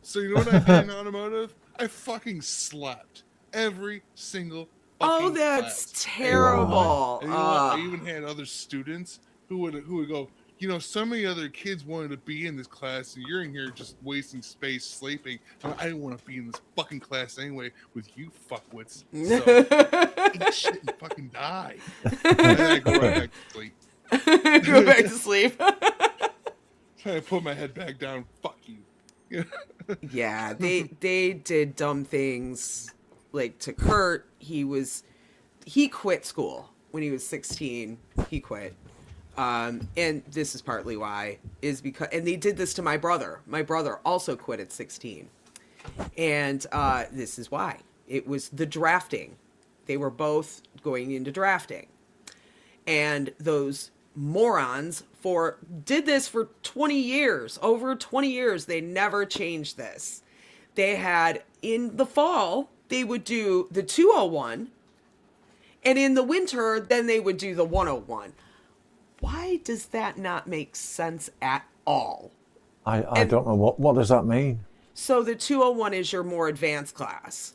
So you know what I did in automotive? I fucking slept every single Oh, fucking that's class. terrible. And you know what? I even had other students who would go, you know, so many other kids wanted to be in this class, and you're in here just wasting space sleeping. I didn't want to be in this fucking class anyway with you fuckwits. So eat shit and fucking die. And then I go right back to sleep. Go back to sleep. I put my head back down. Fuck you. Yeah, they did dumb things. Like to Kurt, he quit school when he was 16. He quit. And this is partly why, is because, and they did this to my brother. My brother also quit at 16. And this is why. It was the drafting. They were both going into drafting. And those morons did this for 20 years. Over 20 years, they never changed this. They had, in the fall, they would do the 201. And in the winter, then they would do the 101. Why does that not make sense at all? I don't know. What does that mean? So the 201 is your more advanced class.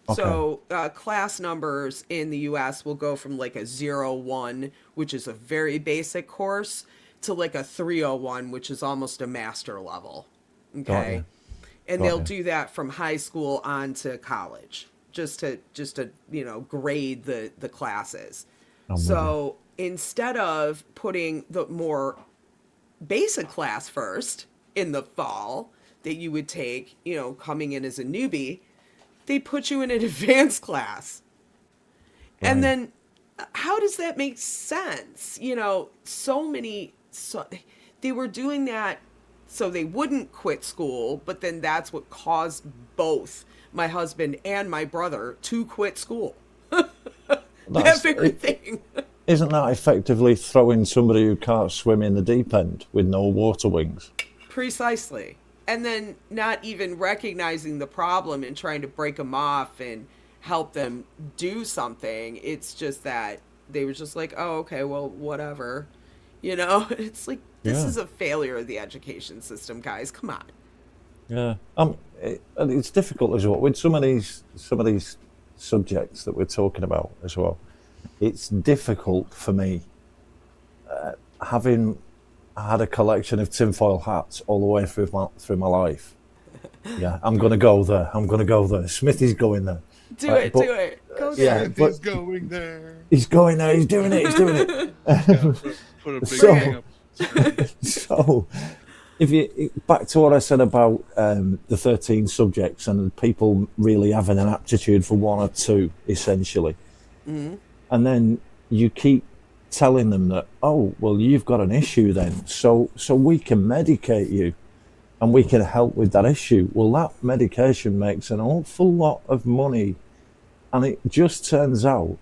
Okay. So class numbers in the US will go from like a 01, which is a very basic course, to like a 301, which is almost a master level. Okay. And they'll do that from high school on to college, just to grade the classes. So instead of putting the more basic class first in the fall that you would take, coming in as a newbie, they put you in an advanced class. Right. And then how does that make sense? They were doing that so they wouldn't quit school, but then that's what caused both my husband and my brother to quit school. That very thing. Isn't that effectively throwing somebody who can't swim in the deep end with no water wings? Precisely. And then not even recognizing the problem and trying to break them off and help them do something. It's just that they were just like, oh, okay, well, whatever. It's like, this is a failure of the education system, guys. Come on. Yeah. It's difficult as well with some of these subjects that we're talking about as well. It's difficult for me, having had a collection of tinfoil hats all the way through my life. Yeah, I'm going to go there. Smithy's going there. Do it. Go there. Yeah, Smithy's going there. He's going there. He's doing it. Yeah, put a big thing up. So, if you back to what I said about the 13 subjects and people really having an aptitude for one or two, essentially, and then you keep telling them that, oh, well, you've got an issue then, so we can medicate you and we can help with that issue. Well, that medication makes an awful lot of money And it just turns out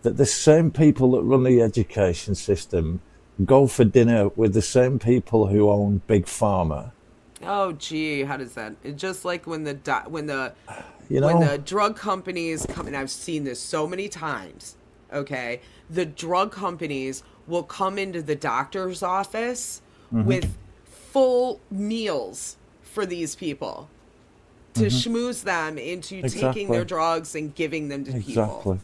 that the same people that run the education system go for dinner with the same people who own Big Pharma. Oh, gee, how does that? It's just like when the You when know, the drug companies come, and I've seen this so many times. Okay, the drug companies will come into the doctor's office with full meals for these people to schmooze them into taking their drugs and giving them to people.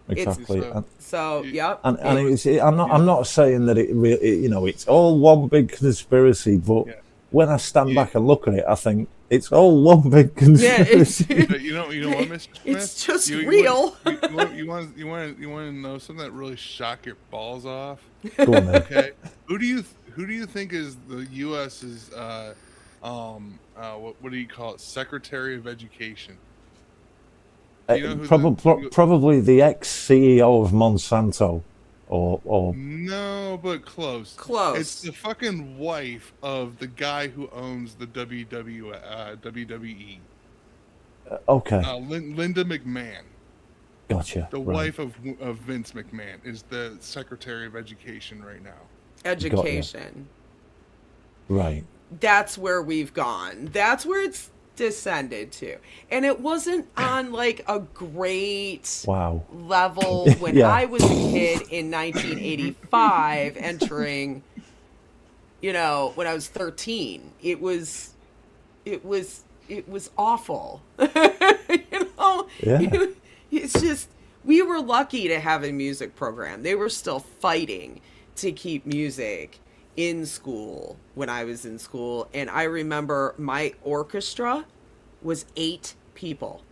Exactly. Yep. And I'm not saying that it's all one big conspiracy, but when I stand back and look at it, I think it's all one big conspiracy. You know what, Mr. Smith? It's just real. You want to know something that really shock your balls off? Go on, then. Okay, who do you think is the U.S.'s what do you call it? Secretary of Education. Do you know who Probably the ex-CEO of Monsanto, or No, but close. Close. It's the fucking wife of the guy who owns the WWE. okay, Linda McMahon, gotcha. the right. wife of Vince McMahon, is the Secretary of Education right now. Education. Right. That's where we've gone. That's where it's descended to. And it wasn't on like a great Wow. level when Yeah. I was a kid in 1985 entering, when I was 13. It was awful. Yeah. It's just, we were lucky to have a music program. They were still fighting to keep music in school when I was in school. And I remember my orchestra was 8 people.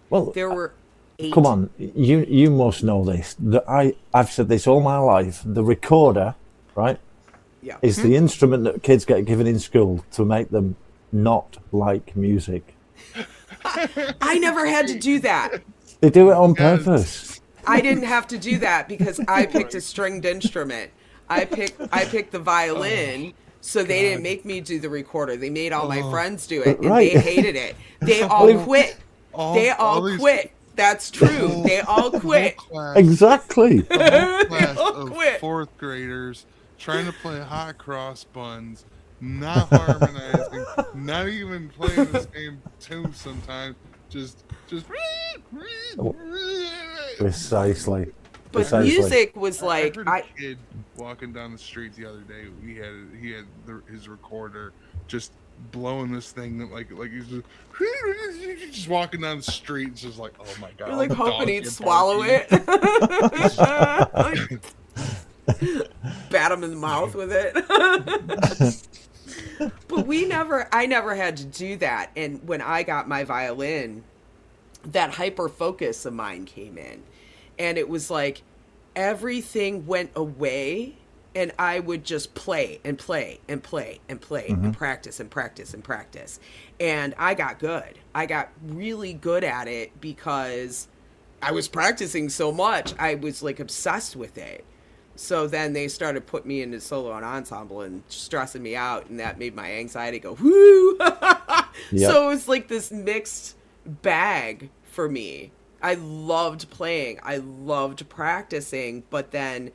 Well, There were 8. come on, you must know this. I've said this all my life. The recorder, right, Yeah. is the instrument that kids get given in school to make them not like music. I never had to do that. They do it on purpose. I didn't have to do that because I picked a stringed instrument. I picked the violin, so they didn't make me do the recorder. They made all my friends do it, and Right. they hated it. They all quit. They all these- quit. That's true. They all quit. Exactly. The whole class all of quit. 4th graders trying to play hot cross buns, not harmonizing, not even playing the same tune sometimes. Just Precisely. But Precisely. music was like, I heard a kid walking down the street the other day. He had his recorder just blowing this thing that like he's just walking down the street. It's just like, oh my god! you're like the hoping dog he'd get swallow barking. it. Bat him in the mouth with it. But I never had to do that. And when I got my violin, that hyper focus of mine came in. And it was like everything went away, and I would just play and play and play and play and practice and practice and practice. And I got good. I got really good at it because I was practicing so much. I was like obsessed with it. So then they started putting me into solo and ensemble and stressing me out, and that made my anxiety go, whoo! Yep. So it was like this mixed bag for me. I loved playing. I loved practicing, but then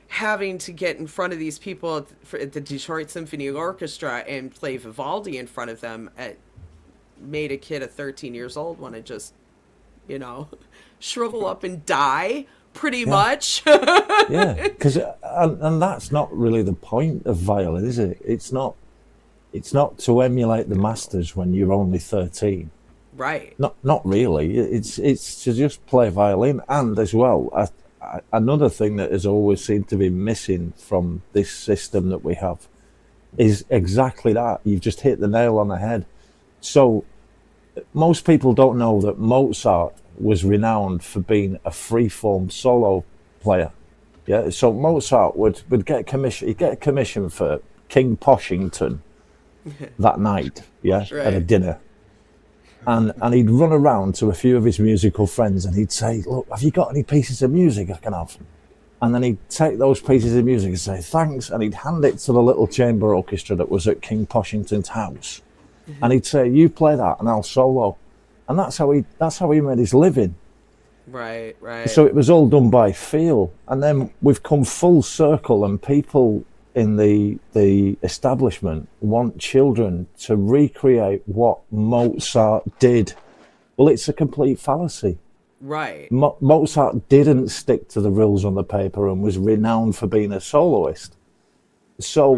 having to get in front of these people at the Detroit Symphony Orchestra and play Vivaldi in front of them made a kid of 13 years old want to just, shrivel up and die, pretty much. Yeah, because and that's not really the point of violin, is it? It's not to emulate the masters when you're only 13. Right. Not really. It's to just play violin, and as well, another thing that has always seemed to be missing from this system that we have is exactly that. You've just hit the nail on the head. So most people don't know that Mozart was renowned for being a free-form solo player. Yeah, so Mozart would get a commission. He'd get a commission for King Poshington that night. Yeah, Right. at a dinner. And he'd run around to a few of his musical friends and he'd say, look, have you got any pieces of music I can have? And then he'd take those pieces of music and say, thanks. And he'd hand it to the little chamber orchestra that was at King Poshington's house. And he'd say, you play that and I'll solo. And that's how he made his living. Right, right. So it was all done by feel, and then we've come full circle, and people in the establishment want children to recreate what Mozart did. Well, it's a complete fallacy. Right. Mozart didn't stick to the rules on the paper and was renowned for being a soloist. So,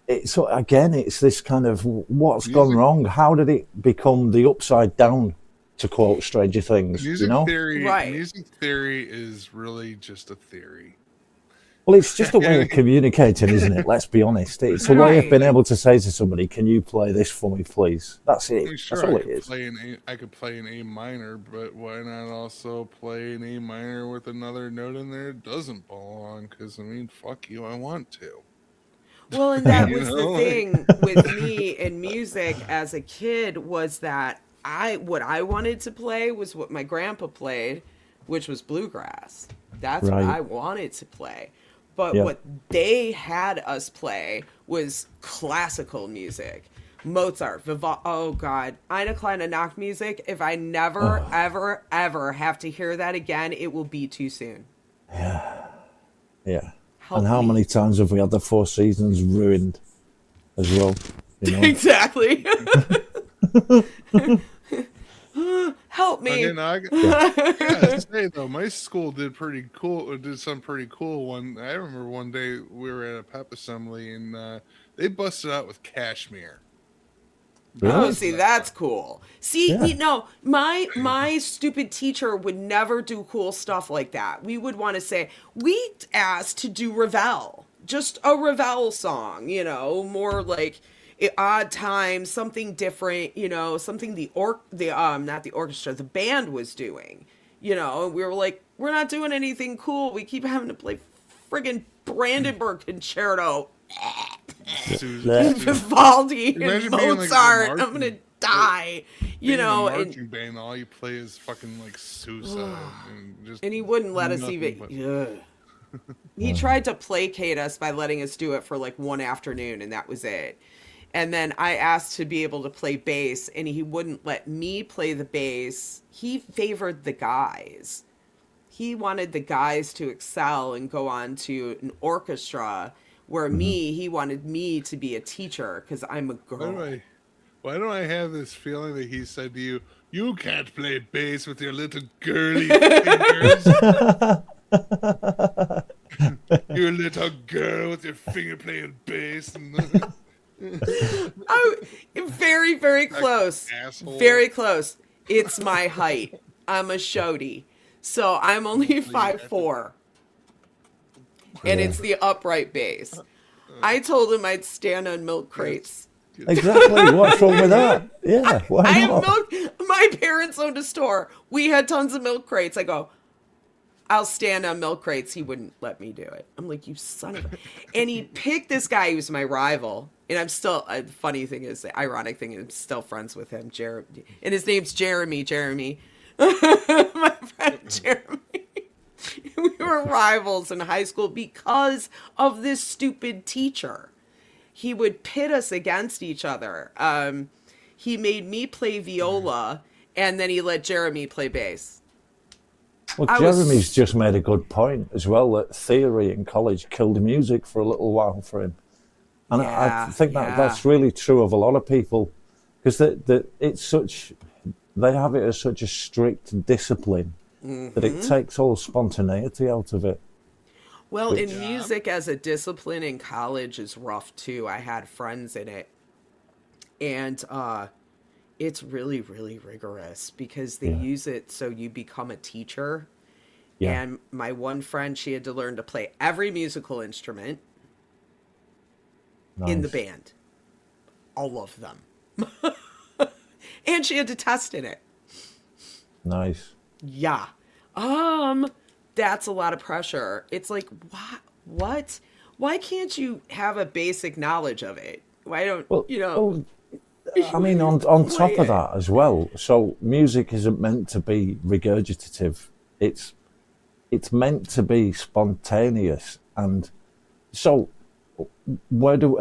Right. so again, it's this kind of what's gone Music, wrong? How did it become the upside down? To quote Stranger Things, you know. Right. music theory is really just a theory. Well, it's just a way of communicating, isn't it? Let's be honest. It's a way of Right. being able to say to somebody, "Can you play this for me, please?" That's I it. mean, sure, That's all it is. I could play an A minor, but why not also play an A minor with another note in there that doesn't belong? Because I mean, fuck you, I want to. Well, and that You was the know, like, thing with me in music as a kid was that what I wanted to play was what my grandpa played, which was bluegrass. That's what Right. I wanted to play. But Yeah. what they had us play was classical music. Mozart, oh God, Eine kleine Nachtmusik. If I never, ever, ever have to hear that again, it will be too soon. Yeah. Help And how me. many times have we had the Four Seasons ruined as well? You know. Exactly. Help me. again, I gotta say though, my school did pretty cool. Did some pretty cool one. I remember one day we were at a pep assembly and they busted out with Kashmir. Oh, Really? see, that's cool. See, Yeah. you know, my stupid teacher would never do cool stuff like that. We would want to say, we asked to do Ravel, just a Ravel song, you know, more like odd time, something different, you know, something not the orchestra, the band was doing, you know, and we were like, we're not doing anything cool. We keep having to play friggin' Brandenburg Concerto. Yeah. Vivaldi and Imagine being, like, Mozart. a I'm marching- gonna die. You Being in a know, marching and band, all you play is fucking like Sousa and just he wouldn't let us nothing even. but- Ugh. He tried to placate us by letting us do it for like one afternoon, and that was it. And then I asked to be able to play bass, and he wouldn't let me play the bass. He favored the guys. He wanted the guys to excel and go on to an orchestra, where he wanted me to be a teacher because I'm a girl. Why do I have this feeling that he said to you, "You can't play bass with your little girly fingers. You little girl with your finger playing bass." And Oh, very, very close. asshole. Very close. It's my height. I'm a shorty. So I'm only 5'4". And it's the upright bass. I told him I'd stand on milk crates. Exactly. What's wrong with that? Yeah. Why I have not? milk. My parents owned a store. We had tons of milk crates. I go, I'll stand on milk crates. He wouldn't let me do it. I'm like, you son of a... And he picked this guy who was my rival. And I'm still, the funny thing is, the ironic thing is I'm still friends with him, Jeremy. And his name's Jeremy. My friend Jeremy. We were rivals in high school because of this stupid teacher. He would pit us against each other. He made me play viola, and then he let Jeremy play bass. Well, I was- Jeremy's just made a good point as well that theory in college killed music for a little while for him. And I Yeah, think yeah. that's really true of a lot of people because they have it as such a strict discipline that it takes all spontaneity out of it. Well, in music as a discipline in college is rough too. I had friends in it. And it's really, really rigorous because they use it so you become a teacher. Yeah. And my one friend, she had to learn to play every musical instrument in the Nice. band. All of them. And she had to test in it. Nice. Yeah. That's a lot of pressure. It's like, what? Why can't you have a basic knowledge of it? Why don't, I mean, on top of that as well, so music isn't meant to be regurgitative. It's meant to be spontaneous. And so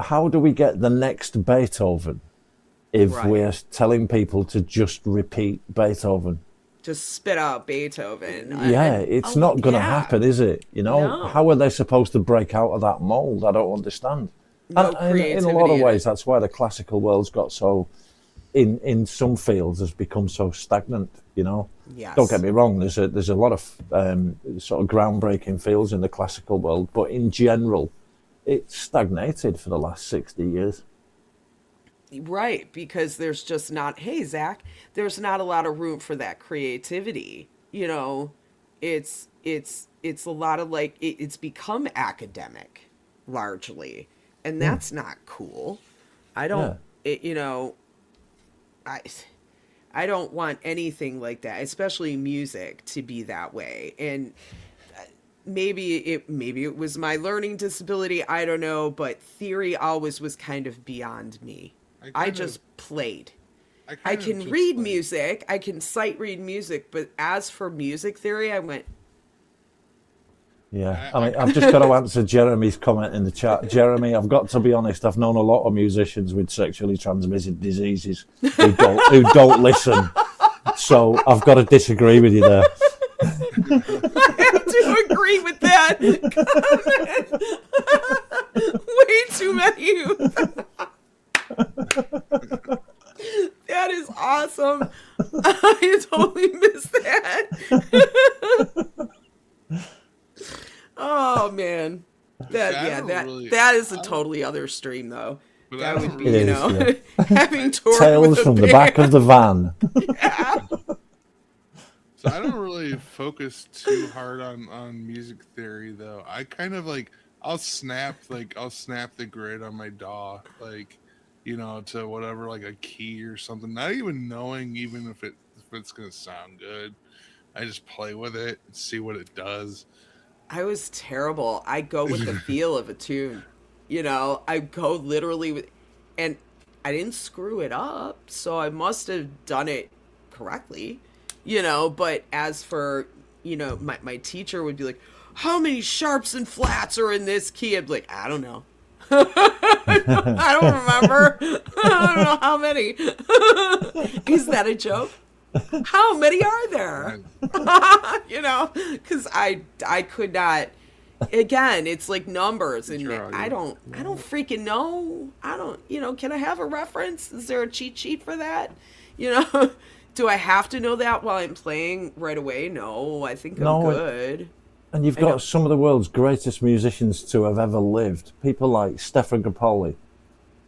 how do we get the next Beethoven if Right. we're telling people to just repeat Beethoven? just spit out Beethoven. Yeah, it's not going to yeah. happen, is it? You know, No. how are they supposed to break out of that mold? I don't understand. No And creativity in a lot of in ways, it. that's why the classical world's got so, in some fields, has become so stagnant. You know, Yes. don't get me wrong. There's a lot of sort of groundbreaking fields in the classical world, but in general, it's stagnated for the last 60 years. Right, because there's just not, hey, Zach, there's not a lot of room for that creativity. You know, it's a lot of like, it's become academic largely, and that's not cool. I don't, you know, I don't want anything like that, especially music, to be that way. And maybe it was my learning disability, I don't know, but theory always was kind of beyond me. I just played. I can read music, I can sight read music, but as for music theory, I went, Yeah, I mean, I've just got to answer Jeremy's comment in the chat. Jeremy, I've got to be honest, I've known a lot of musicians with sexually transmitted diseases who don't listen. So I've got to disagree with you there. I have to agree with that. Way too many. That is awesome. I totally missed that. Oh man, that is a totally other stream though. That would be, you know, having toured Tales with a from the band. back of the van. Yeah. So I don't really focus too hard on music theory though. I kind of like I'll snap the grid on my DAW, like, you know, to whatever, like a key or something. Not even knowing even if it's gonna sound good. I just play with it and see what it does. I was terrible. I go with the feel of a tune. You know, I go literally with, and I didn't screw it up, so I must have done it correctly. You know, but as for, you know, my teacher would be like, how many sharps and flats are in this key? I'd be like, I don't know. I don't remember. I don't know how many. Is that a joke? How many are there? You know, because I could not. Again, it's like numbers, and I don't freaking know. I don't, you know. Can I have a reference? Is there a cheat sheet for that? You know, do I have to know that while I'm playing right away? No, I think I'm good. And you've got some of the world's greatest musicians to have ever lived. People like Stefan Grappoli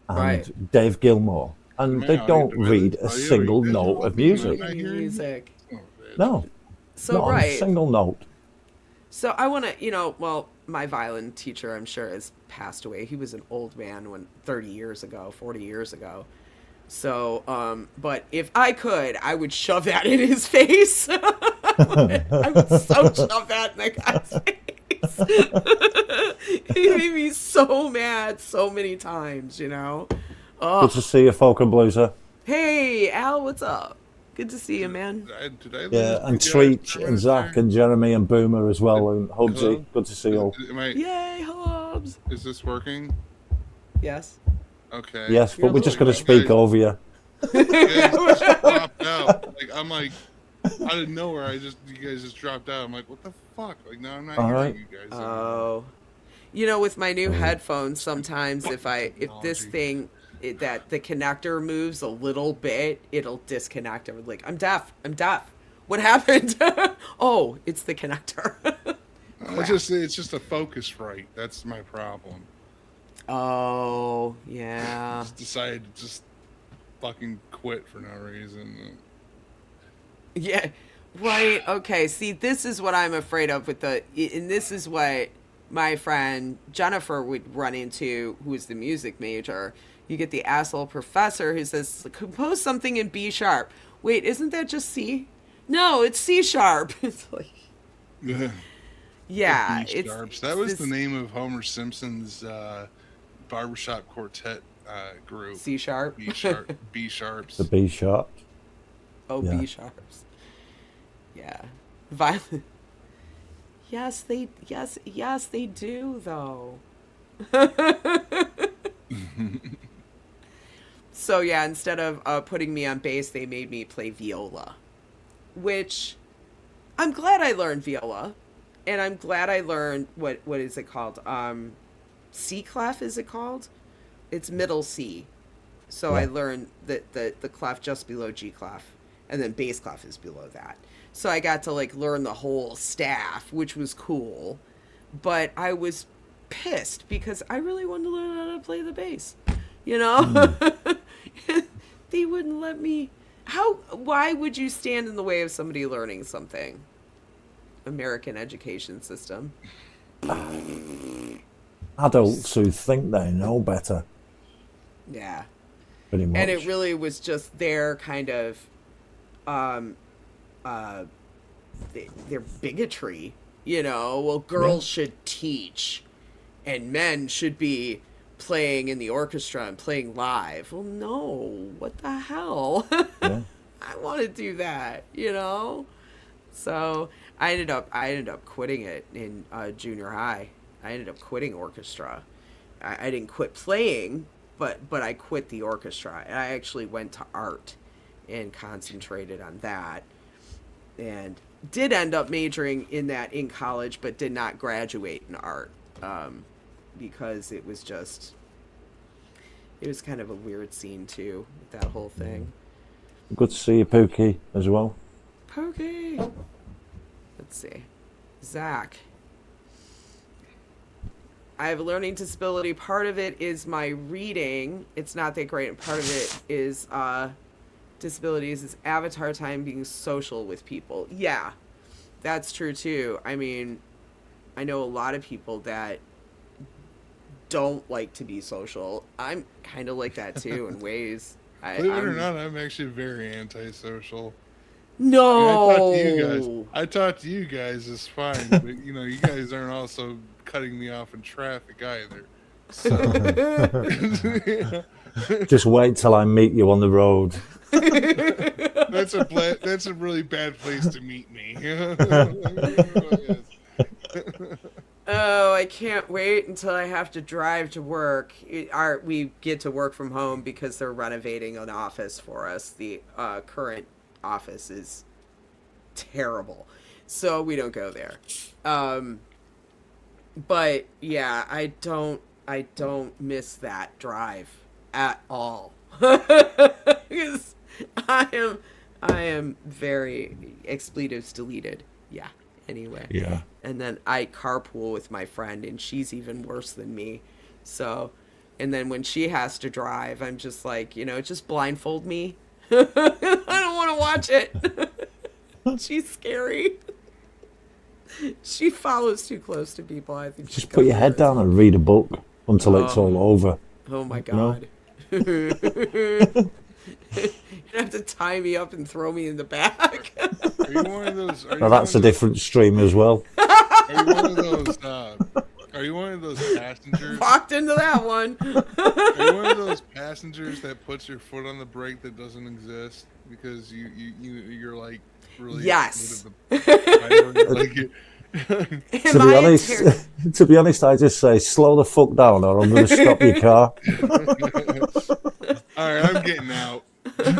and Dave Gilmour. And they don't read a single note of music. No. So, not a single note. So I want to, you know, well, my violin teacher, I'm sure, has passed away. He was an old man 40 years ago. So, but if I could, I would shove that in his face. I would so shove that in that guy's face. He made me so mad so many times, you know. Oh. Good to see you, Folk and Blueser. Hey, Al, what's up? Good to see you, man. And Treach and Zach and Jeremy and Boomer as well, and Hubsy. Good to see you all. Yay, Hubs. Is this working? Yes. Okay. Yes, but we're just going to speak over you. Yeah, just dropped out. Like, I'm like, out of nowhere, you guys just dropped out. I'm like, what the fuck? Like, no, I'm not hearing you guys. Oh. You know, with my new headphones, sometimes if this thing, that the connector moves a little bit, it'll disconnect. I'm like, I'm deaf. What happened? Oh, it's the connector. It's just a focus right. That's my problem. Oh, yeah. Just decided to just fucking quit for no reason. Yeah, right. Okay, see, this is what I'm afraid of and this is what my friend Jennifer would run into, who is the music major. You get the asshole professor who says, compose something in B sharp. Wait, isn't that just C? No, it's C sharp. It's like, yeah. That was the name of Homer Simpson's barbershop quartet group. C sharp? B sharps. The B sharp. Oh, yeah. B sharps. Yeah. Violent. Yes, they do, though. So, yeah, instead of putting me on bass, they made me play viola. which I'm glad I learned viola, and I'm glad I learned what is it called? C clef, is it called? It's middle C. So Yeah. I learned that the clef just below G clef, and then bass clef is below that. So I got to like learn the whole staff, which was cool. But I was pissed because I really wanted to learn how to play the bass. You know? They wouldn't let me. Why would you stand in the way of somebody learning something? American education system. Adults who think they know better, Yeah. pretty much. And it really was just their kind of their bigotry, you know. Well, girls should teach and men should be playing in the orchestra and playing live. Well, no, what the hell? Yeah. I want to do that, you know. So I ended up quitting it in junior high. I ended up quitting orchestra. I didn't quit playing, but I quit the orchestra, and I actually went to art and concentrated on that, and did end up majoring in that in college, but did not graduate in art because it was kind of a weird scene too, with that whole thing. Good to see you, Pookie, as well. Pokey. Let's see. Zach. I have a learning disability. Part of it is my reading. It's not that great. And part of it is disabilities is avatar time being social with people. Yeah, that's true too. I mean, I know a lot of people that don't like to be social. I'm kind of like that too in ways. Believe it or not, I'm actually very antisocial. No. I talk to you guys is fine, but you know, you guys aren't also cutting me off in traffic either. So Just wait till I meet you on the road. that's a really bad place to meet me. Oh, I can't wait until I have to drive to work. We get to work from home because they're renovating an office for us. The current office is terrible, so we don't go there. But yeah, I don't miss that drive at all. Because I am very expletives deleted. Yeah. Anyway. Yeah. And then I carpool with my friend, and she's even worse than me. So, and then when she has to drive, I'm just like, just blindfold me. I don't want to watch it. She's scary. She follows too close to people. I think Just put your head down and read a book until it's all over. Oh my know? God. You have to tie me up and throw me in the back. Are you one of those? Now that's a different stream as well. Are you one of those? Are you one of those passengers? Walked into that one. Are you one of those passengers that puts your foot on the brake that doesn't exist because you're like really Yes. To be honest, I just say slow the fuck down, or I'm going to stop your car. All right, I'm getting out.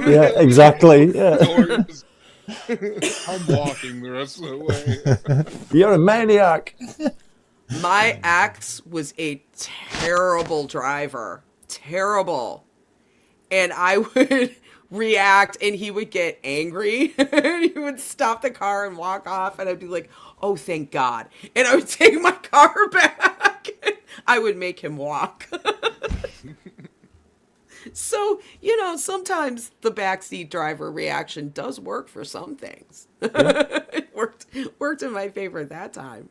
Yeah, exactly. Yeah. I'm walking the rest of the way. You're a maniac. My ex was a terrible driver. Terrible. And I would react, and he would get angry. And he would stop the car and walk off, and I'd be like, oh, thank God. And I would take my car back. I would make him walk. So, sometimes the backseat driver reaction does work for some things. Yeah. It worked in my favor at that time.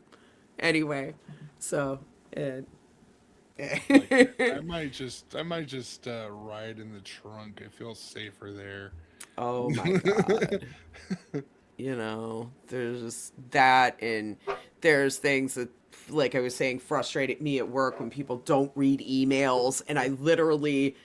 Anyway, so I might just ride in the trunk. I feel safer there. oh my God. There's that, and there's things that, like I was saying, frustrated me at work when people don't read emails, and I literally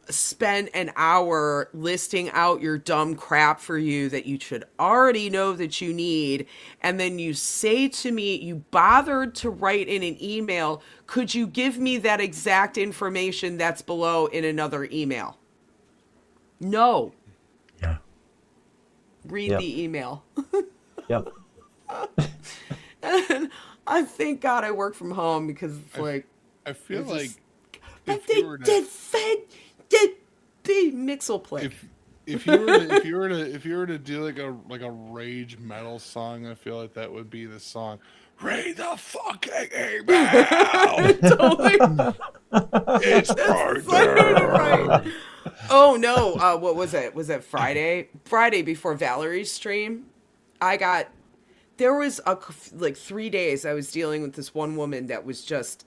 spend an hour listing out your dumb crap for you that you should already know that you need, and then you say to me, you bothered to write in an email, could you give me that exact information that's below in another email? No. Yeah. read Yep. the email. Yep. And I thank God I work from home because it's I, f- like, I feel it's like just, but if you they were to did fed, did be mixel plick. if you were to do like a rage metal song, I feel like that would be the song. Read the fucking email. Totally. It's That's right exactly right. there. Oh no, what was it? Was it Friday? Friday before Valerie's stream, I got there was like 3 days I was dealing with this one woman that was just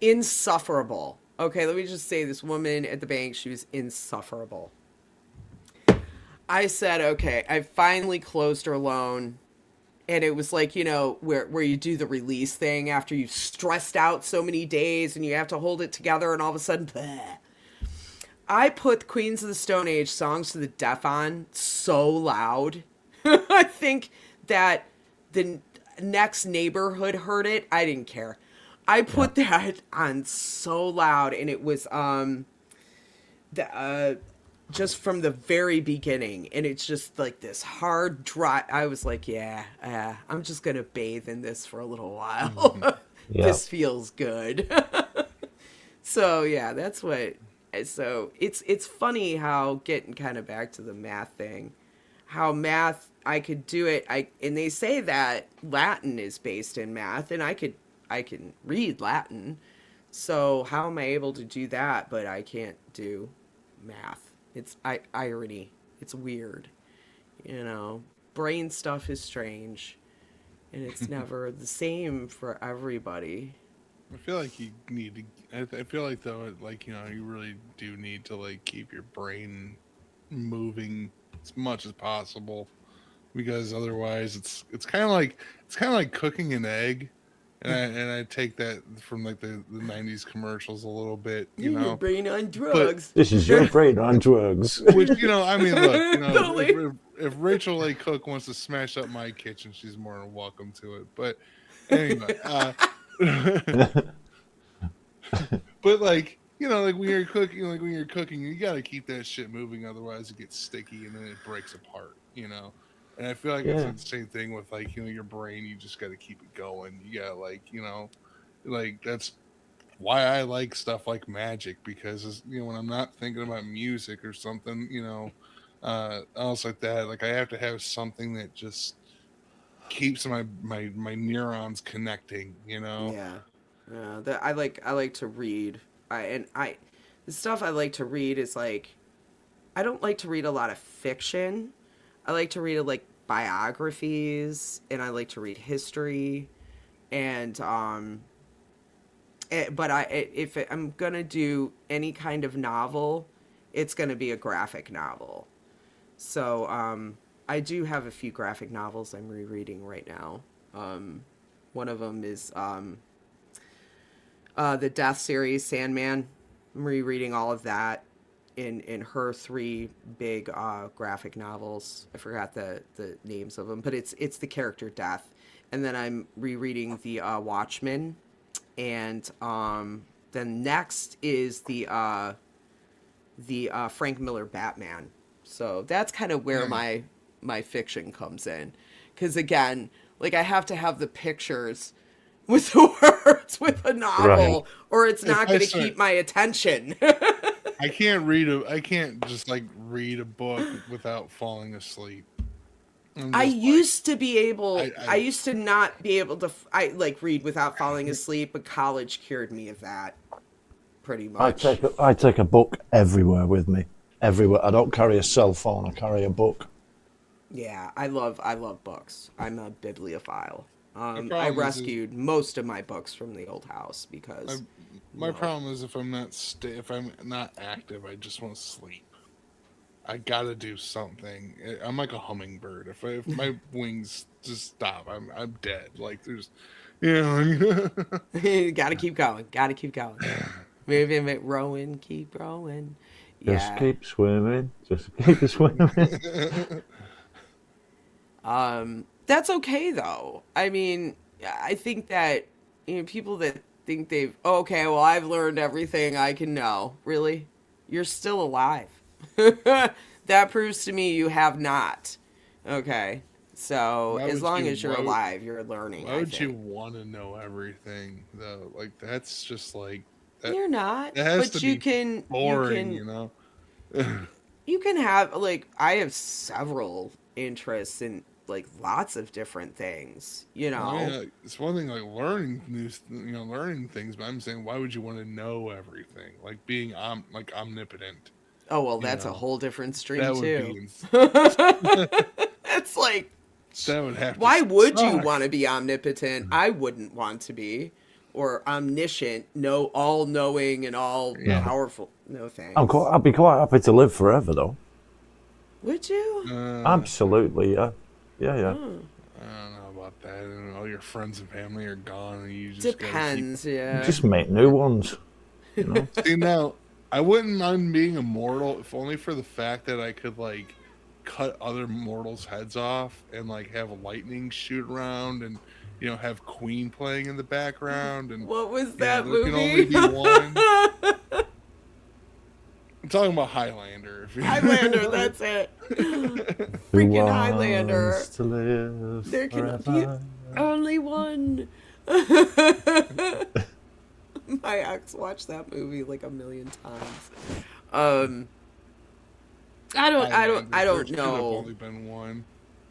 insufferable. Okay, let me just say this woman at the bank, she was insufferable. I said, okay, I finally closed her loan. And it was like, where you do the release thing after you've stressed out so many days and you have to hold it together and all of a sudden, bleh. I put Queens of the Stone Age Songs to the Deaf on so loud. I think that the next neighborhood heard it. I didn't care. I put that on so loud, and it was just from the very beginning, and it's just like this hard dry. I was like, yeah, I'm just gonna bathe in this for a little while. Yeah. This feels good. So yeah, that's what. So it's funny how, getting kind of back to the math thing, how math, I could do it. And they say that Latin is based in math, and I can read Latin. So how am I able to do that, but I can't do math? It's irony. It's weird. Brain stuff is strange, and it's never the same for everybody. I feel like you need to. I feel like though, like you really do need to like keep your brain moving as much as possible, because otherwise it's kind of like cooking an egg, and I take that from like the '90s commercials a little bit, Your brain on but drugs. This is your brain on drugs. which I mean, look, Totally. if Rachel A. Cook wants to smash up my kitchen, she's more than welcome to it. But anyway, but like like when you're cooking, you got to keep that shit moving, otherwise it gets sticky and then it breaks apart. And I feel like Yeah. it's the same thing with like your brain. You just got to keep it going. You got like that's why I like stuff like magic, because when I'm not thinking about music or something, else like that, like I have to have something that just keeps my neurons connecting. Yeah. I like to read. The stuff I like to read is like, I don't like to read a lot of fiction. I like to read like biographies, and I like to read history, and but if I'm gonna do any kind of novel, it's gonna be a graphic novel. So I do have a few graphic novels I'm rereading right now. One of them is the Death series, Sandman. I'm rereading all of that in her three big graphic novels. I forgot the names of them, but it's the character Death. And then I'm rereading the Watchmen, and then next is the Frank Miller Batman. So that's kind of where my fiction comes in, because again, like I have to have the pictures with the words with a novel, Right. or it's not I going to start- keep my attention. I can't just like read a book without falling asleep. I used to be able. I I- used to not be able to. I like read without falling asleep, but college cured me of that. Pretty much. I take a book everywhere with me. Everywhere. I don't carry a cell phone. I carry a book. Yeah, I love books. I'm a bibliophile. I problem is rescued most of my books from the old house because My problem is if I'm not active, I just want to sleep. I gotta do something. I'm like a hummingbird. If my wings just stop, I'm dead. Like there's, gotta keep going. Gotta keep going. Moving, rowing, keep rowing. Just Yeah. keep swimming. Just keep swimming. That's okay though. I mean, I think that people that think okay, well, I've learned everything I can know. Really? You're still alive. That proves to me you have not. Okay. So Why as would long you- as you're why would- alive, you're learning. Why I would you think. want to know everything though? Like that's just like that. You're not, That has but to you be can. boring, you know. You can have like I have several interests in like lots of different things. You know. I mean, it's one thing like learning learning things, but I'm saying, why would you want to know everything? Like being like omnipotent. Oh well, You that's a know, whole different stream that would too. be. It's like, That would have. why to would you suck. want to be omnipotent? I wouldn't want to be, or omniscient, all knowing and all Yeah. powerful. No thanks. I'd be quite happy to live forever, though. Would you? Absolutely, yeah. Yeah, yeah. I don't know about that. And all your friends and family are gone, and you just Depends. Yeah. Just make new ones. You know? See, now, I wouldn't mind being immortal if only for the fact that I could like cut other mortals' heads off and like have lightning shoot around and have Queen playing in the background and What was that there movie? can only be one. I'm talking about Highlander. If you Highlander. That's it. Who Freaking Highlander. wants to live There can be forever? only one. My ex watched that movie like a million times. I don't There should have know. only been one.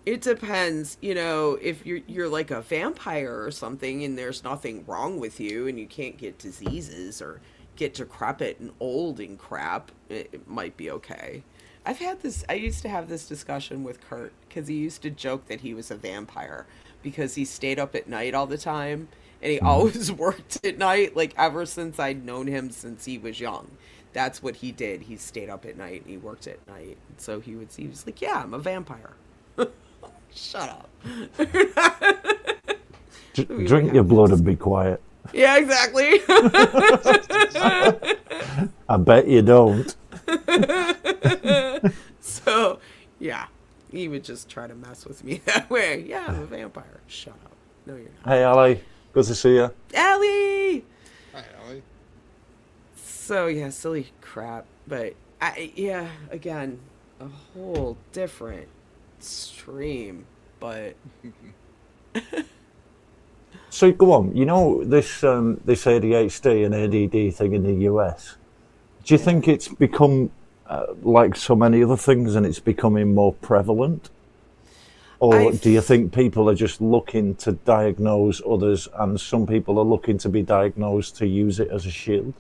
It depends, if you're like a vampire or something and there's nothing wrong with you and you can't get diseases or get decrepit and old and crap, it might be okay. I used to have this discussion with Kurt because he used to joke that he was a vampire because he stayed up at night all the time and he always worked at night, like ever since I'd known him since he was young. That's what he did. He stayed up at night and he worked at night. So he was like, yeah, I'm a vampire. Shut up. Drink your blood and be quiet. Yeah, exactly. I bet you don't. So, yeah, he would just try to mess with me that way. Yeah, I'm a vampire. Shut up. No, you're not. Hey, Ali. Good to see you. Allie! Hi, Allie. So, yeah, silly crap. But, again, a whole different stream. But, So go on. You know this ADHD and ADD thing in the US. Do you think it's become like so many other things, and it's becoming more prevalent? Or do you think people are just looking to diagnose others, and some people are looking to be diagnosed to use it as a shield?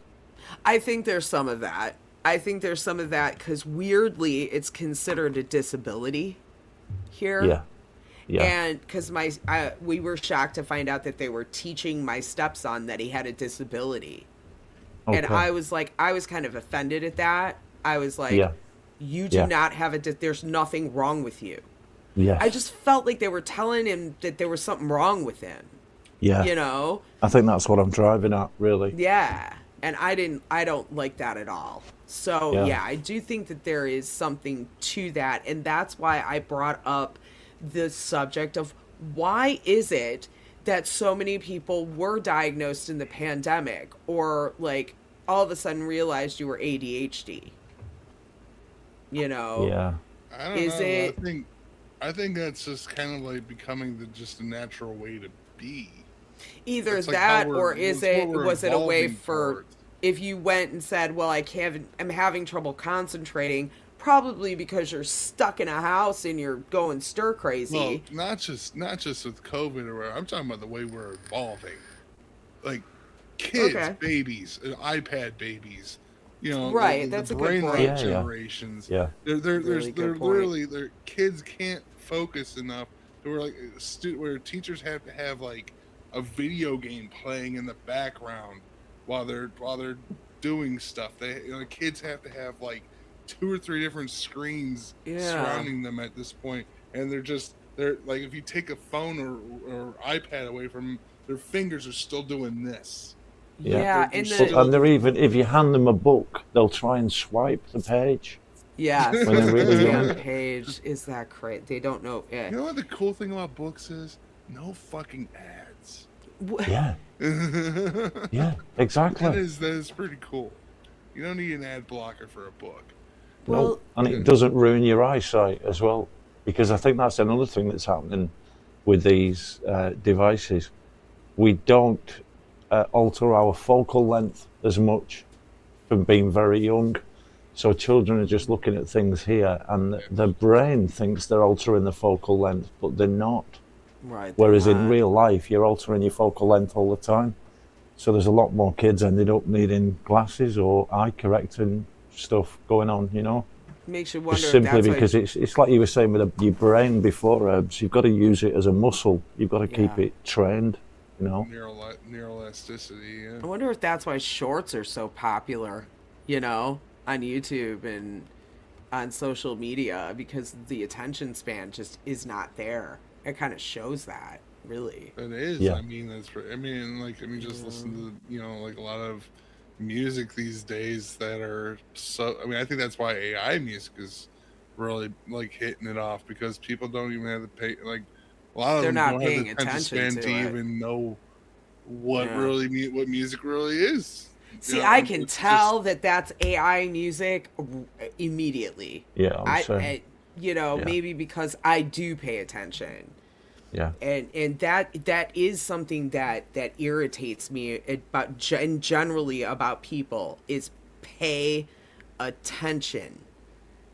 I think there's some of that. I think there's some of that because weirdly, it's considered a disability here. Yeah. Yeah. And because we were shocked to find out that they were teaching my stepson that he had a disability. Okay. And I was kind of offended at that. I was like, Yeah. you do not have there's nothing wrong with you. Yeah. I just felt like they were telling him that there was something wrong with him. Yeah. You know? I think that's what I'm driving at, really. Yeah. And I don't like that at all. So, yeah, I do think that there is something to that. And that's why I brought up the subject of why is it that so many people were diagnosed in the pandemic or like all of a sudden realized you were ADHD? You know? Yeah. I don't know. I think that's just kind of like becoming just a natural way to be. Either It's like that how or was it a way for if you went and said, well, I'm having trouble concentrating, probably because you're stuck in a house and you're going stir crazy. Well, not just with COVID or whatever. I'm talking about the way we're evolving. Like kids, babies, iPad babies. Right, that's the a good brain point. rot generations. Yeah. They're Really good literally their kids can't focus enough to where teachers have to have like a video game playing in the background while they're doing stuff. Kids have to have like 2 or 3 different screens surrounding them at this point, and they're like, if you take a phone or iPad away from them, their fingers are still doing this. Yeah, and they're even, if you hand them a book, they'll try and swipe the page. Yeah, when they're really young. page is that great? They don't know. Yeah. You know what the cool thing about books is? No fucking ads. Yeah. Yeah, exactly. That is pretty cool. You don't need an ad blocker for a book. Well, And it doesn't ruin your eyesight as well, because I think that's another thing that's happening with these devices. We don't alter our focal length as much from being very young. So children are just looking at things here, and the brain thinks they're altering the focal length, but they're not. right. Whereas in real life, you're altering your focal length all the time. So there's a lot more kids ended up needing glasses or eye correcting stuff going on, you know. Makes you wonder Just if simply that's because it's like you were saying with your brain before, Herbs. You've got to use it as a muscle. You've got to keep it trained, you know. Neuroelasticity. Yeah. I wonder if that's why shorts are so popular, you know, on YouTube and on social media, because the attention span just is not there. It kind of shows that, really. It is. Yeah. I mean, just listen to, like a lot of music these days that are so. I mean, I think that's why AI music is really like hitting it off, because people don't even have to pay. Like, a lot of They're them not don't have paying the attention attention span to to it. even know what Yeah. what music really is. See, I can tell that that's AI music immediately. Yeah, I'm saying. Maybe because I do pay attention. Yeah. And that is something that irritates me about generally about people is pay attention.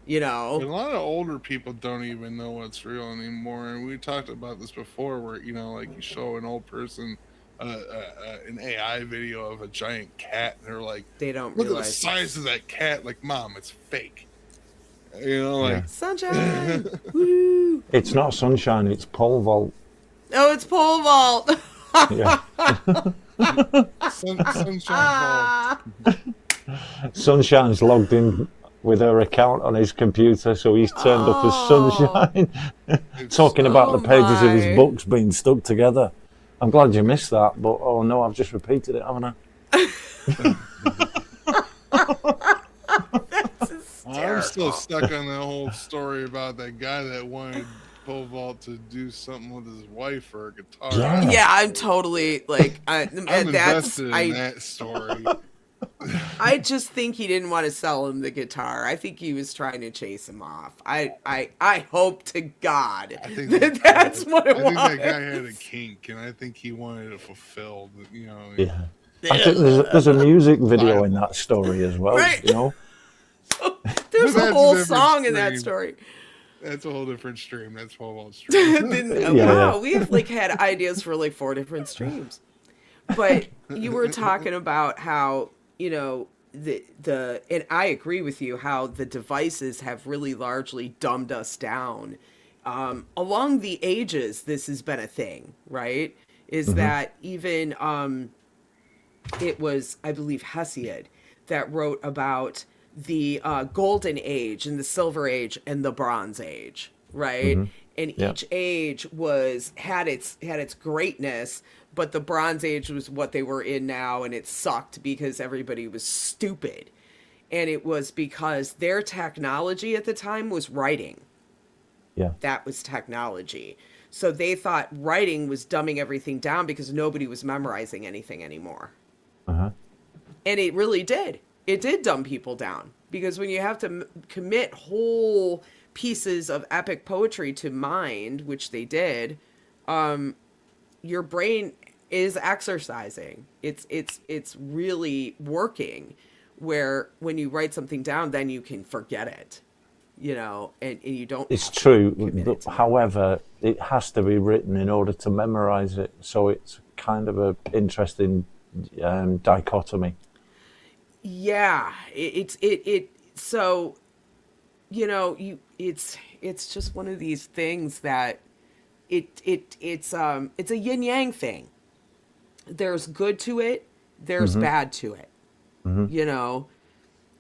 You know, a lot of older people don't even know what's real anymore, and we talked about this before, where like you show an old person an AI video of a giant cat, and they're like, they don't look realize at the size of that cat. Like, Mom, it's fake. Like sunshine. Woo! It's not sunshine, it's pole vault. Oh, it's pole vault. Yeah. Sunshine Ball. Sunshine's logged in with her account on his computer, so he's turned up as Sunshine, talking about the pages of his books being stuck together. I'm glad you missed that, but oh no, I've just repeated it, haven't I? I'm still stuck on that whole story about that guy that wanted pole vault to do something with his wife or a guitar. Yeah, I'm totally like I'm invested in that story. I just think he didn't want to sell him the guitar. I think he was trying to chase him off. I hope to God that's what it was. I think that guy had a kink, and I think he wanted it fulfilled. Yeah. I think there's a music video in that story as well. Right. You know. There's a whole song in that story. That's a whole different stream. That's 12-volt stream. Wow, we've like had ideas for like 4 different streams. But you were talking about how, and I agree with you, how the devices have really largely dumbed us down. Along the ages, this has been a thing, right? Is that even, it was, I believe, Hesiod that wrote about the golden age and the silver age and the bronze age, right? And each age had its greatness, but the bronze age was what they were in now, and it sucked because everybody was stupid. And it was because their technology at the time was writing. Yeah. That was technology. So they thought writing was dumbing everything down because nobody was memorizing anything anymore. And it really did. It did dumb people down, because when you have to commit whole pieces of epic poetry to mind, which they did, your brain is exercising. It's really working, where when you write something down, then you can forget it, and you don't. It's true. However, it has to be written in order to memorize it. So it's kind of an interesting dichotomy. Yeah, it's just one of these things that it's a yin yang thing. There's good to it, there's bad to it.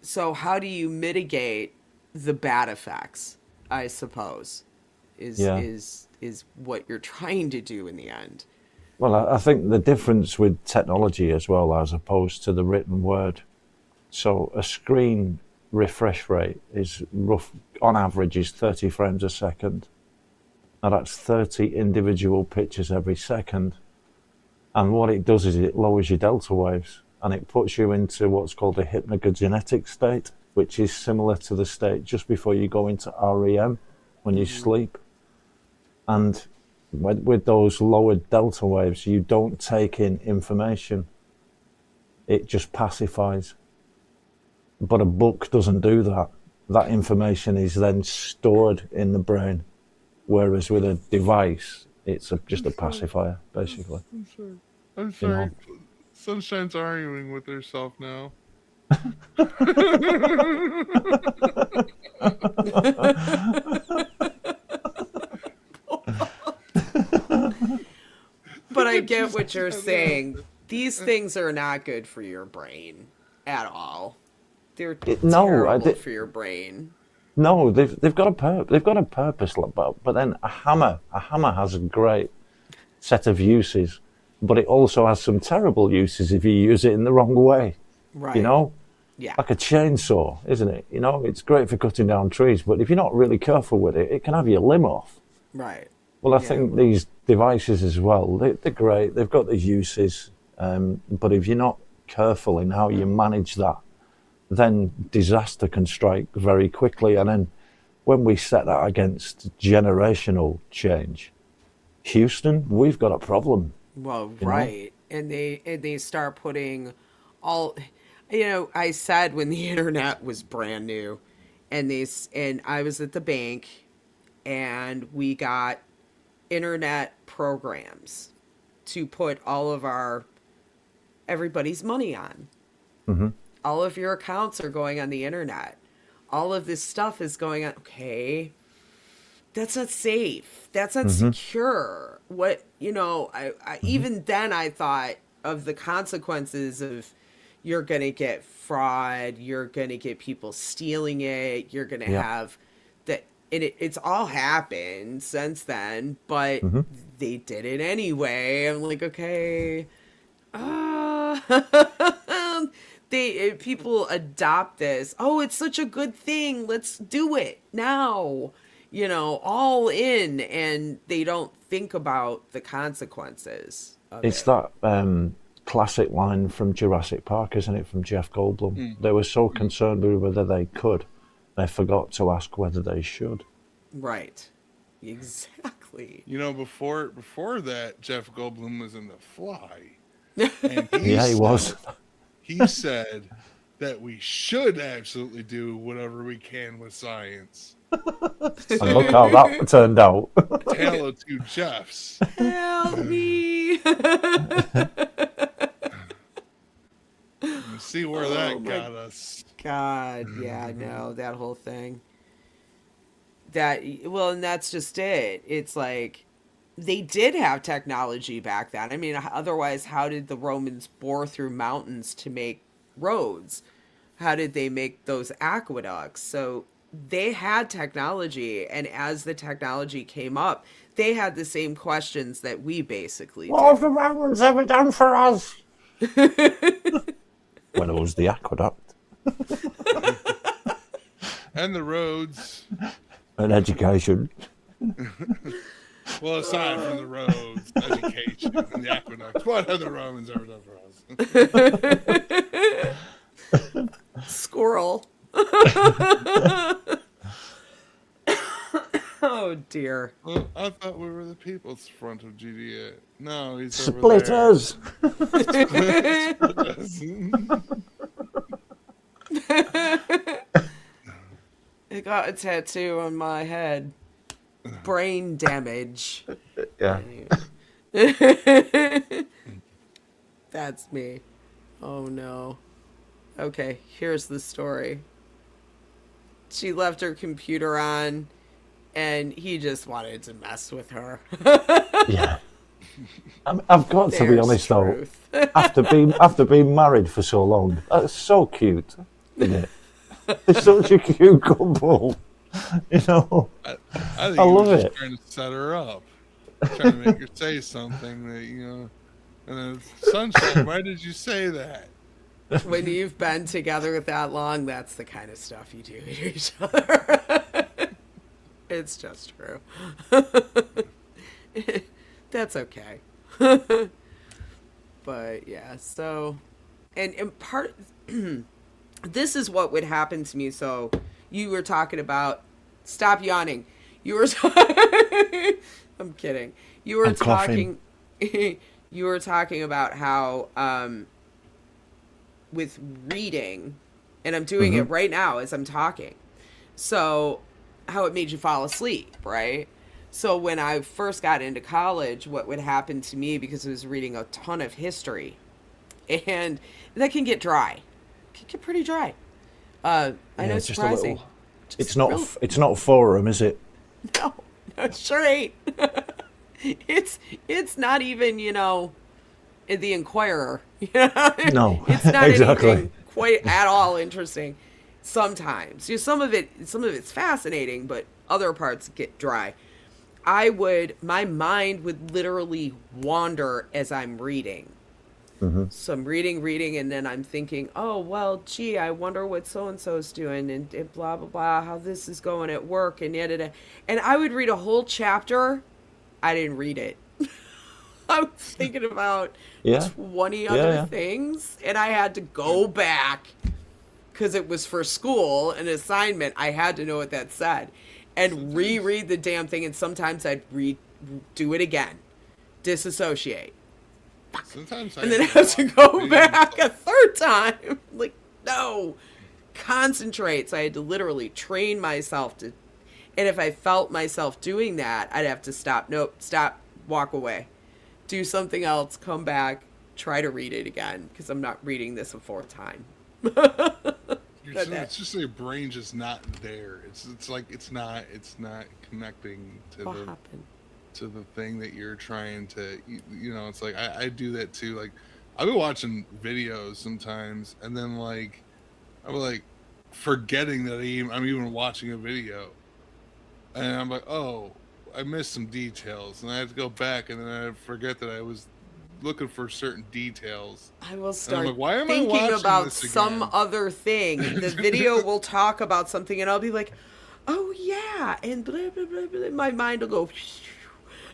So how do you mitigate the bad effects, I suppose, is what you're trying to do in the end. Well, I think the difference with technology as well, as opposed to the written word. So a screen refresh rate is on average is 30 frames a second. Now that's 30 individual pictures every second. And what it does is it lowers your delta waves, and it puts you into what's called a hypnagogenetic state. which is similar to the state just before you go into REM when you sleep. And with those lower delta waves, you don't take in information. It just pacifies. But a book doesn't do that. That information is then stored in the brain. Whereas with a device, it's just a pacifier, basically. I'm sorry. Sunshine's arguing with herself now. But I get what you're saying. These things are not good for your brain at all. They're terrible for your brain. No, they've got a purpose, but then a hammer has a great set of uses, but it also has some terrible uses if you use it in the wrong way. Right. You know? Yeah. Like a chainsaw, isn't it? You know, it's great for cutting down trees, but if you're not really careful with it, it can have your limb off. Right. Well, I think these devices as well, they're great. They've got the uses, but if you're not careful in how you manage that, then disaster can strike very quickly. And then when we set that against generational change, Houston, we've got a problem. Well, right. And they start putting all, I said when the internet was brand new, and I was at the bank, and we got internet programs to put all of everybody's money on. Mm-hmm. All of your accounts are going on the internet. All of this stuff is going on. Okay. That's not safe. That's not secure. What, even then I thought of the consequences of you're going to get fraud. You're going to get people stealing it. You're going to have that. And it's all happened since then, but they did it anyway. I'm like, okay. People adopt this. Oh, it's such a good thing. Let's do it now. All in, and they don't think about the consequences of It's that classic line from Jurassic Park, isn't it, from Jeff Goldblum? They were so concerned with whether they could, they forgot to ask whether they should. Right. Exactly. Before that, Jeff Goldblum was in The Fly. And he was. He said that we should absolutely do whatever we can with science. And look how that turned out. Tale of two Jeffs. Help me. See where that got us. God, yeah, no, that whole thing. And that's just it. It's like, they did have technology back then. I mean, otherwise, how did the Romans bore through mountains to make roads? How did they make those aqueducts? So they had technology, and as the technology came up, they had the same questions that we basically What have the Romans ever done for us? Well, it was the aqueduct. And the roads. And education. Well, aside from the roads, education, and the aqueducts, what have the Romans ever done for us? Squirrel. Oh, dear. Well, I thought we were the People's Front of GDA. No, he's Splitters. I got a tattoo on my head. Brain damage. Yeah. That's me. Oh no. Okay, here's the story. She left her computer on, and he just wanted to mess with her. Yeah. I've got to be honest though. After being married for so long, that's so cute, isn't it? They're such a cute couple. I think I love was it. just trying to set her up, trying to make her say something that And then, Sunshine, why did you say that? When you've been together that long, that's the kind of stuff you do to each other. It's just true. That's okay. But yeah, so and part this is what would happen to me. So you were talking about, stop yawning. You were, I'm kidding. You were I'm talking, coughing. you were talking about how, with reading, and I'm doing it right now as I'm talking. So how it made you fall asleep, right? So when I first got into college, what would happen to me, because I was reading a ton of history, and that can get dry. It can get pretty dry. I know it's just a surprising. little. Just It's not. real- It's not a forum, is it? no, no, it sure ain't. It's not even, in the Inquirer. No, It's not exactly. anything quite at all interesting. Sometimes, some of it's fascinating, but other parts get dry. My mind would literally wander as I'm reading. So I'm reading, and then I'm thinking, oh, well, gee, I wonder what so-and-so's doing, and blah, blah, blah, how this is going at work, and yada. And I would read a whole chapter. I didn't read it. I was thinking about Yeah. 20 Yeah, other yeah. things, and I had to go back because it was for school, an assignment. I had to know what that said and reread the damn thing, and sometimes I'd do it again, disassociate, Sometimes and then I have to go back a third time. Like, no, concentrate. So I had to literally train myself to, and if I felt myself doing that, I'd have to stop. Nope, stop, walk away, do something else, come back, try to read it again, because I'm not reading this a fourth time. It's just your brain just not there. It's like it's not connecting to What the happened? to the thing that you're trying to it's like I do that too. Like I've been watching videos sometimes, and then like I'm like forgetting that I'm even watching a video, and I'm like, oh, I missed some details, and I have to go back, and then I forget that I was looking for certain details. I will And I'm start like, why am I thinking watching about this some again? other thing. The video will talk about something, and I'll be like, oh, yeah, and blah, blah, blah, blah. My mind will go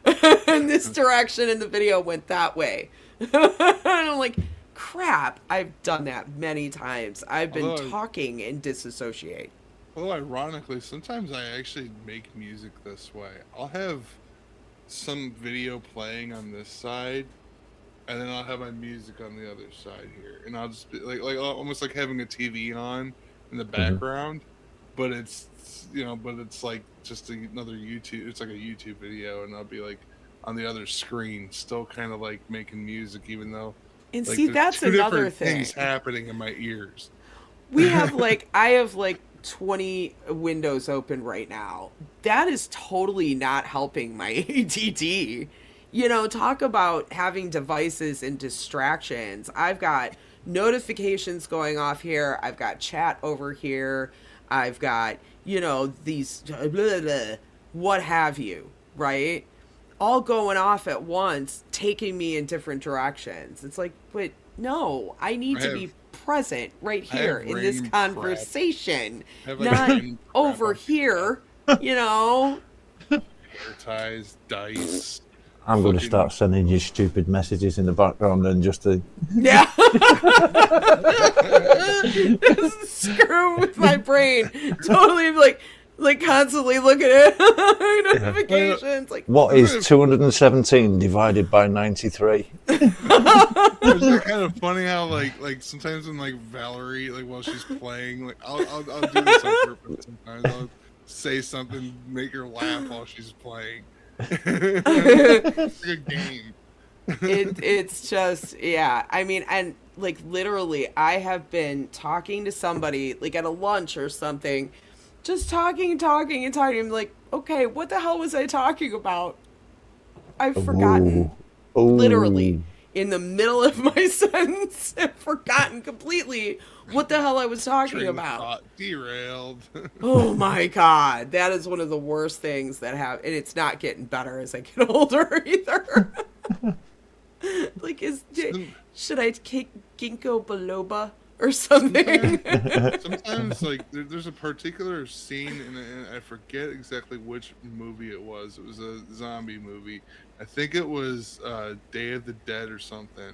in this direction, and the video went that way. And I'm like, crap, I've done that many times. I've been Although- talking and disassociate. Well, ironically, sometimes I actually make music this way. I'll have some video playing on this side, and then I'll have my music on the other side here, and I'll just be like almost like having a TV on in the background, but it's like just another YouTube. It's like a YouTube video, and I'll be like on the other screen, still kind of like making music, even though And like see, there's that's two another different thing. things happening in my ears. I have like 20 windows open right now. That is totally not helping my ADD. Talk about having devices and distractions. I've got notifications going off here. I've got chat over here. I've got, these blah, blah, blah, what have you, right? All going off at once, taking me in different directions. It's like, but no, I need to be present right here in this brain conversation, I have, like, not brain over crap. here, Advertised dice. I'm going to Fucking- start sending you stupid messages in the background and just to. Yeah. Screw with my brain. Totally like constantly looking at notifications. Like, What is 217 divided by 93? Isn't it kind of funny how like sometimes when like Valerie while she's playing I'll do this on purpose sometimes. I'll say something, make her laugh while she's playing. It's like a game. it's just, yeah. I mean, and like literally, I have been talking to somebody like at a lunch or something, just talking and talking and talking. I'm like, okay, what the hell was I talking about? I've forgotten. Ooh. Literally in the middle of my sentence, I've forgotten completely what the hell I was talking Train of about. thought derailed. Oh my god, that is one of the worst things that have, and it's not getting better as I get older either. Like, should I take ginkgo biloba or something? Sometimes like there's a particular scene and I forget exactly which movie it was. It was a zombie movie. I think it was Day of the Dead or something.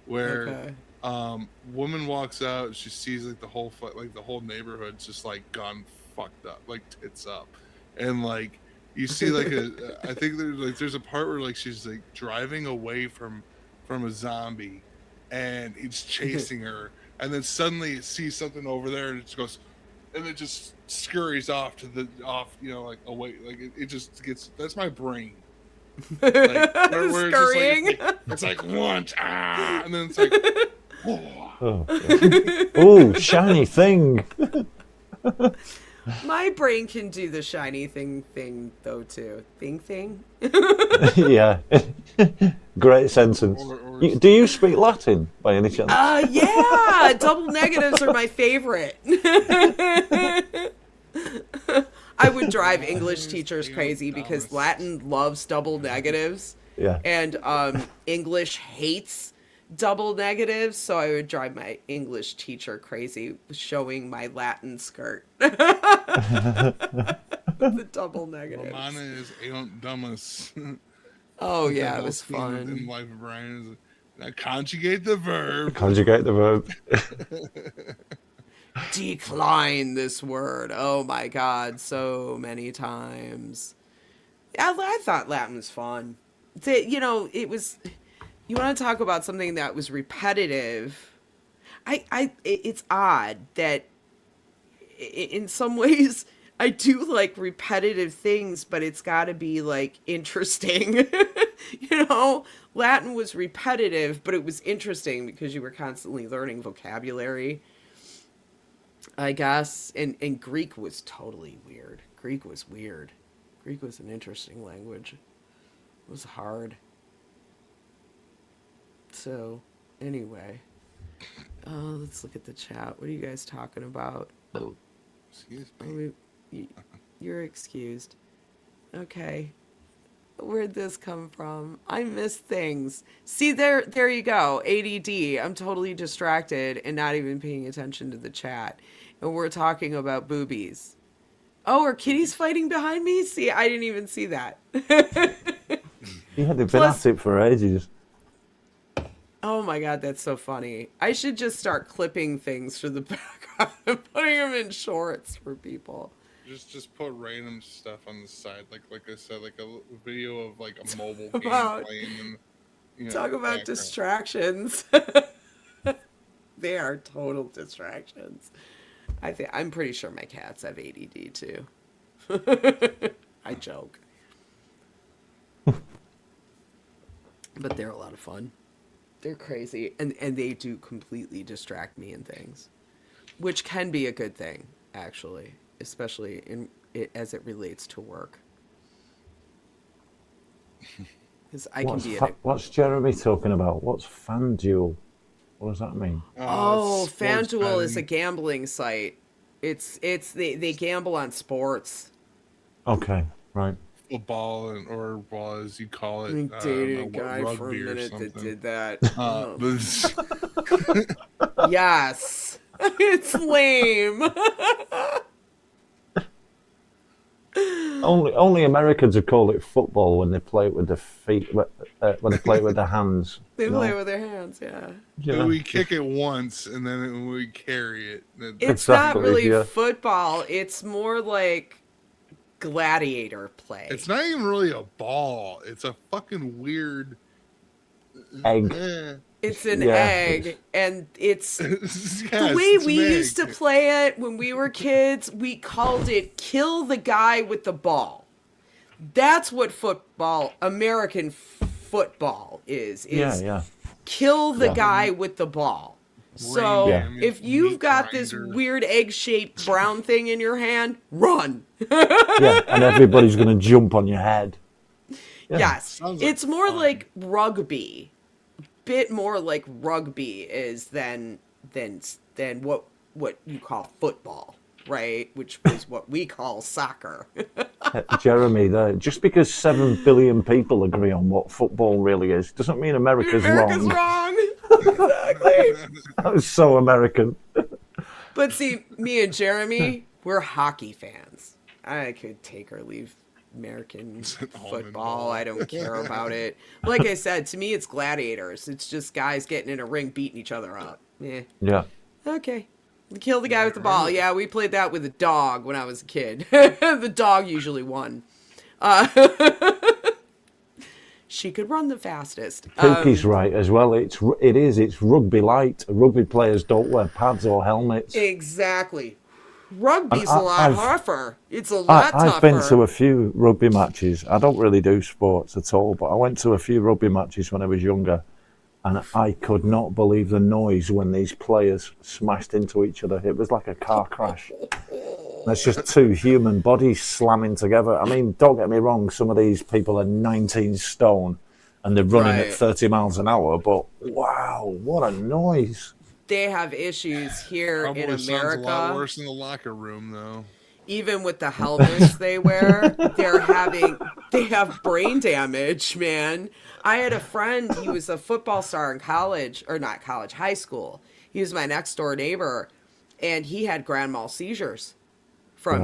where Okay. woman walks out, she sees like the whole neighborhood's just like gone fucked up, like tits up, and like you see like I think there's a part where like she's like driving away from a zombie, and it's chasing her, and then suddenly it sees something over there, and it just goes, and it just scurries off like away, like it just gets, that's my brain. Like, where Scurrying. it's like once, and then it's like, oh. Oh, shiny thing. My brain can do the shiny thing though too. Thing. Yeah. Great sentence. Do you speak Latin by any chance? Yeah, double negatives are my favorite. I would drive English teachers crazy because Latin loves double negatives. Yeah. And English hates double negatives, so I would drive my English teacher crazy showing my Latin skirt. The double negatives. Romana is Aeont Dumus. Oh yeah, it was fun. In Life of Brian, now conjugate the verb. Conjugate the verb. Decline this word. Oh my god, so many times. I thought Latin was fun. It was. You want to talk about something that was repetitive? It's odd that in some ways I do like repetitive things, but it's got to be like interesting. Latin was repetitive, but it was interesting because you were constantly learning vocabulary, I guess. And Greek was totally weird. Greek was weird. Greek was an interesting language. It was hard. So, anyway, let's look at the chat. What are you guys talking about? Excuse me. You're excused. Okay. Where'd this come from? I miss things. See, there you go. ADD. I'm totally distracted and not even paying attention to the chat. And we're talking about boobies. Oh, are kitties fighting behind me? See, I didn't even see that. Yeah, they've been at it for ages. Oh my god, that's so funny. I should just start clipping things for the background and putting them in shorts for people. Just put random stuff on the side, like I said, like a video of like a mobile game playing. And, talk about distractions. They are total distractions. I'm pretty sure my cats have ADD too. I joke, but they're a lot of fun. They're crazy, and they do completely distract me in things, which can be a good thing, actually, especially as it relates to work. Because I can be what's Jeremy talking about? What's FanDuel? What does that mean? FanDuel is a gambling site. It's they gamble on sports. Okay, right. Football or as you call it, I dated a guy for a minute that did that. Yes, it's lame. Only Americans would call it football when they play it with their feet, when they play it with their hands. They play with their hands, yeah. So we kick it once and then we carry it. It's not really football. It's more like gladiator play. It's not even really a ball. It's a fucking weird egg. It's an egg, and it's the way we used to play it when we were kids. We called it "kill the guy with the ball." That's what football, American football is. Kill the guy with the ball. So if you've got this weird egg-shaped brown thing in your hand, run. And everybody's going to jump on your head. Yes, it's more like rugby. Bit more like rugby is than what you call football, right? Which is what we call soccer. Jeremy, just because 7 billion people agree on what football really is doesn't mean America's wrong. Exactly. That was so American. But see, me and Jeremy, we're hockey fans. I could take or leave American Almond football. ball. I don't care about it. Like I said, to me, it's gladiators. It's just guys getting in a ring, beating each other up. Yeah. Yeah. Okay. Kill the guy with the remember- ball. Yeah, we played that with a dog when I was a kid. The dog usually won. She could run the fastest. Pookie's right as well. It's rugby light. Rugby players don't wear pads or helmets. Exactly. Rugby's And a lot I've- tougher. It's a lot tougher. I've been to a few rugby matches. I don't really do sports at all, but I went to a few rugby matches when I was younger, and I could not believe the noise when these players smashed into each other. It was like a car crash. That's just two human bodies slamming together. I mean, don't get me wrong, some of these people are 19 stone and they're running Right. at 30 miles an hour, but wow, what a noise. They have issues here Probably in sounds a lot America. worse in the locker room, though. Even with the helmets they wear, they have brain damage, man. I had a friend, he was a football star in college, or not college, high school. He was my next door neighbor, and he had grand mal seizures from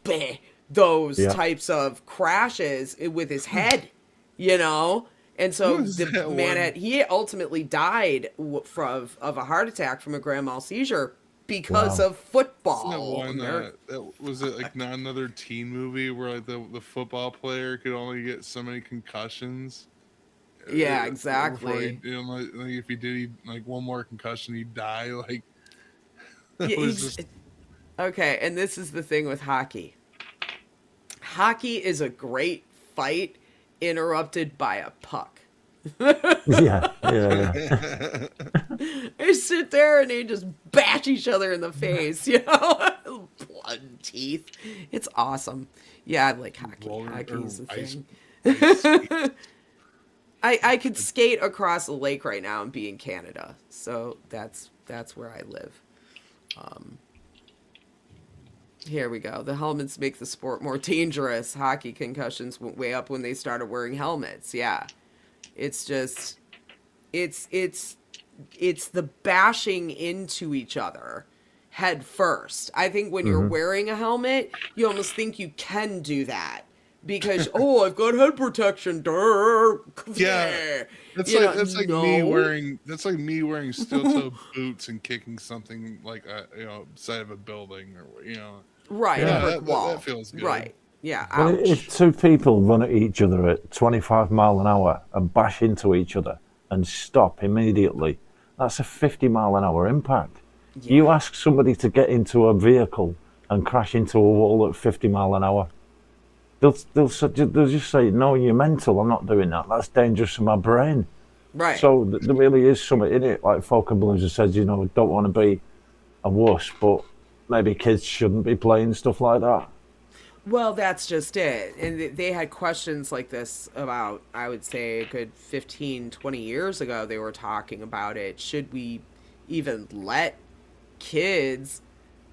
Right. those Yeah. types of crashes with his head, you know? And so Who is the that man one? he ultimately died of a heart attack from a grand mal seizure because Wow. of football. Isn't that one Ameri- that was it like not another teen movie where like the football player could only get so many concussions? Yeah, Before exactly. he, like if he did like one more concussion, he'd die. Like that Yeah, was he's- just Okay, and this is the thing with hockey. Hockey is a great fight interrupted by a puck. Yeah, yeah. They sit there and they just bash each other in the face, you know? Blood and teeth. It's awesome. Yeah, I like hockey. roller- Hockey or is the ice- thing. ice skates. I could skate across a lake right now and be in Canada. So that's where I live. Here we go. The helmets make the sport more dangerous. Hockey concussions went way up when they started wearing helmets. Yeah. It's just it's the bashing into each other head first. I think when you're wearing a helmet, you almost think you can do that. Because I've got head protection. Durr. Yeah. That's You like know, that's like me wearing steel toe boots and kicking something like side of a building or Right, Yeah, a brick wall. that feels good. Right. Yeah. Well, Ouch. if two people run at each other at 25 mile an hour and bash into each other and stop immediately, that's a 50 mile an hour impact. You ask somebody to get into a vehicle and crash into a wall at 50 mile an hour, they'll just say, no, you're mental, I'm not doing that. That's dangerous for my brain. Right. So there really is something in it. Like Folk and Blues has said, don't want to be a wuss, but maybe kids shouldn't be playing stuff like that. Well, that's just it. And they had questions like this about, I would say, a good 15, 20 years ago. They were talking about it. Should we even let kids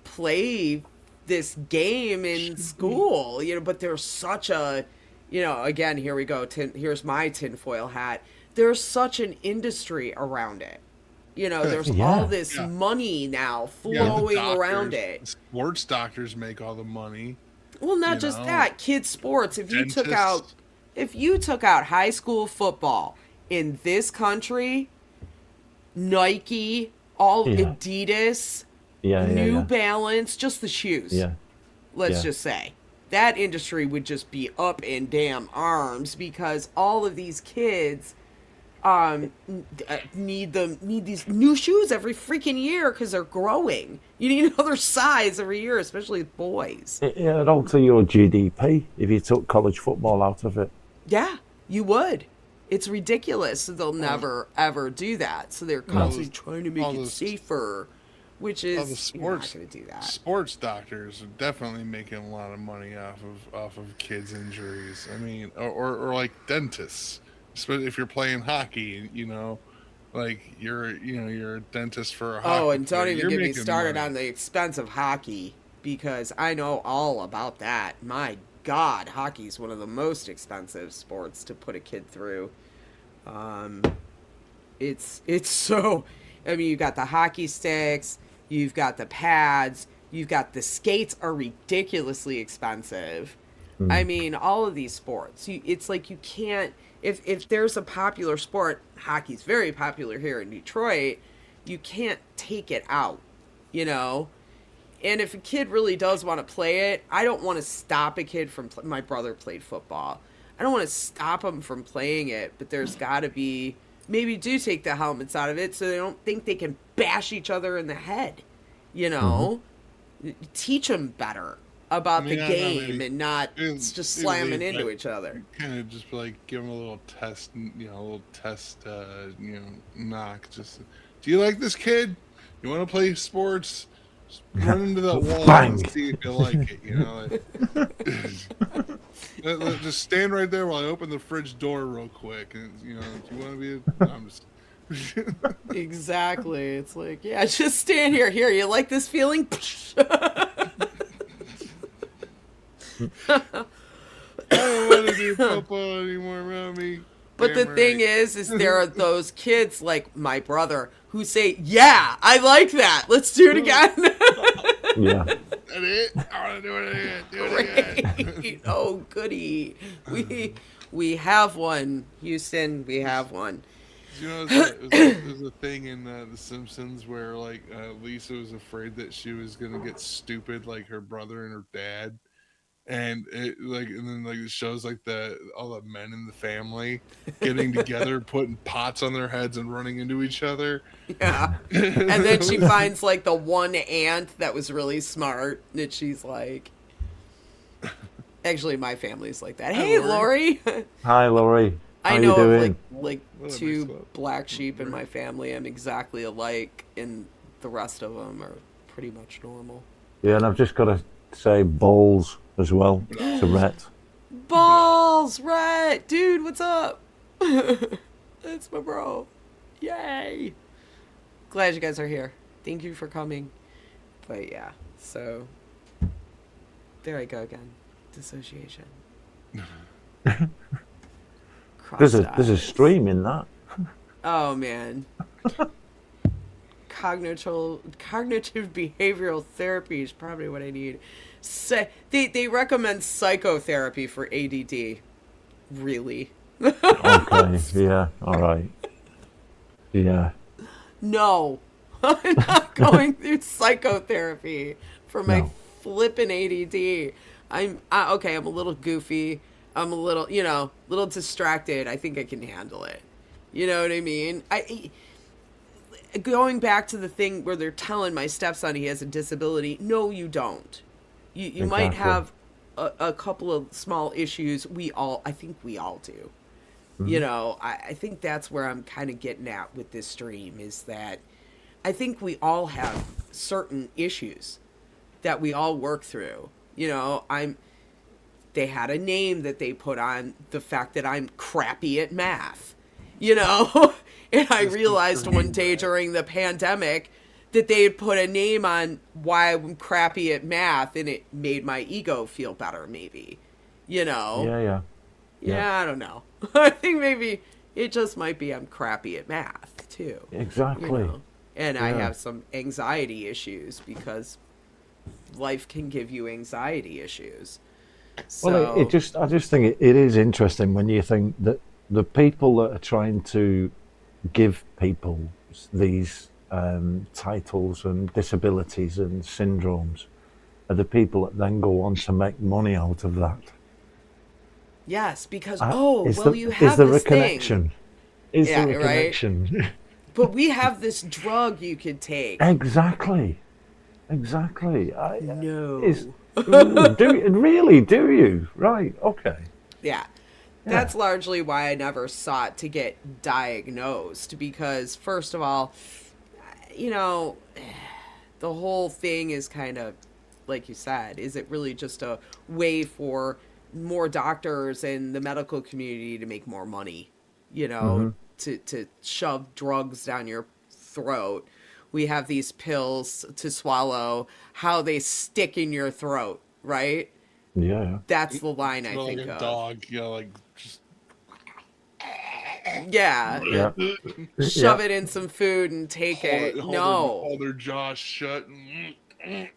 play this game in school? But there's such a, again, here we go. Here's my tinfoil hat. There's such an industry around it. There's Yeah. all this Yeah. money now the flowing doctors- around it. Sports doctors make all the money. Well, not you just know, that, kids sports. If you took dentists. out high school football in this country, Nike, all Yeah. Adidas, Yeah, New yeah, Balance, just the shoes. yeah. Let's yeah. just say that industry would just be up in damn arms because all of these kids need these new shoes every freaking year because they're growing. You need another size every year, especially with boys. It'd alter your GDP if you took college football out of it. Yeah, you would. It's ridiculous. So they'll never ever do that. So they're constantly trying to make all it those- safer, which All is the you're not sports going to do that. sports doctors are definitely making a lot of money off of kids' injuries. I mean, or like dentists, especially if you're playing hockey. Like you're a dentist for a hockey. Oh, and don't player, even you're get me making started money. on the expense of hockey because I know all about that. My God, hockey's one of the most expensive sports to put a kid through. It's so. I mean, you've got the hockey sticks, you've got the pads, you've got the skates are ridiculously expensive. I mean, all of these sports, it's like you can't, if there's a popular sport, hockey's very popular here in Detroit, you can't take it out, you know? And if a kid really does want to play it, I don't want to stop a kid from, my brother played football. I don't want to stop him from playing it, but there's got to be, maybe do take the helmets out of it so they don't think they can bash each other in the head, you know? Teach them better about the game and not just slamming into each other. Kind of just like give them a little test, knock. Just, do you like this kid? You want to play sports? Just run into that wall and see if you like it. You know, just stand right there while I open the fridge door real quick. And do you want to be? I'm just. Exactly. It's like, yeah, just stand here. Here, you like this feeling? I don't want to do football anymore around me. But the thing is there are those kids like my brother who say, yeah, I like that. Let's do it again. Yeah. That's it? I want to do it again. Do it again. Oh, goody. We have one. Houston, we have one. You know, there's a thing in The Simpsons where, like, Lisa was afraid that she was going to get stupid like her brother and her dad. And it it shows like all the men in the family getting together, putting pots on their heads and running into each other. Yeah. And then she finds like the one aunt that was really smart that she's like, actually my family's like that. Hey, Lori. Hi, Lori. How I know you of doing? like two black sheep in my family. I'm exactly alike, and the rest of them are pretty much normal. Yeah, and I've just got to say balls as well to Rhett. Balls, Rhett! Dude, what's up? That's my bro. Yay! Glad you guys are here. Thank you for coming. But yeah, so there I go again. Dissociation. There's a stream in that. Oh man. Cognitive behavioral therapy is probably what I need. They recommend psychotherapy for ADD. Really? Okay, yeah, all right. Yeah. No. I'm not going through psychotherapy for my flippin' ADD. I'm a little goofy. I'm a little, little distracted. I think I can handle it. You know what I mean? Going back to the thing where they're telling my stepson he has a disability. No, you don't. You Exactly. might have a couple of small issues. I think we all do. Mm-hmm. I think that's where I'm kind of getting at with this stream is that I think we all have certain issues that we all work through. They had a name that they put on the fact that I'm crappy at math, and I realized one day during the pandemic that they had put a name on why I'm crappy at math, and it made my ego feel better, maybe, Yeah. Yeah, I don't know. I think maybe it just might be I'm crappy at math, too. Exactly. And I have some anxiety issues because life can give you anxiety issues. So, Well, I just think it is interesting when you think that the people that are trying to give people these titles and disabilities and syndromes are the people that then go on to make money out of that. yes, because you have is there this a connection? thing. Is Yeah, there a right? connection? But we have this drug you could take. Exactly. No. Do you? Right. Okay. Yeah. That's largely why I never sought to get diagnosed because, first of all, the whole thing is kind of, like you said, is it really just a way for more doctors and the medical community to make more money, to shove drugs down your throat? We have these pills to swallow, how they stick in your throat, right? Yeah. That's the line I like think a of. dog, like just Yeah. Shove it in some food and take it. hold their jaws shut. Yeah,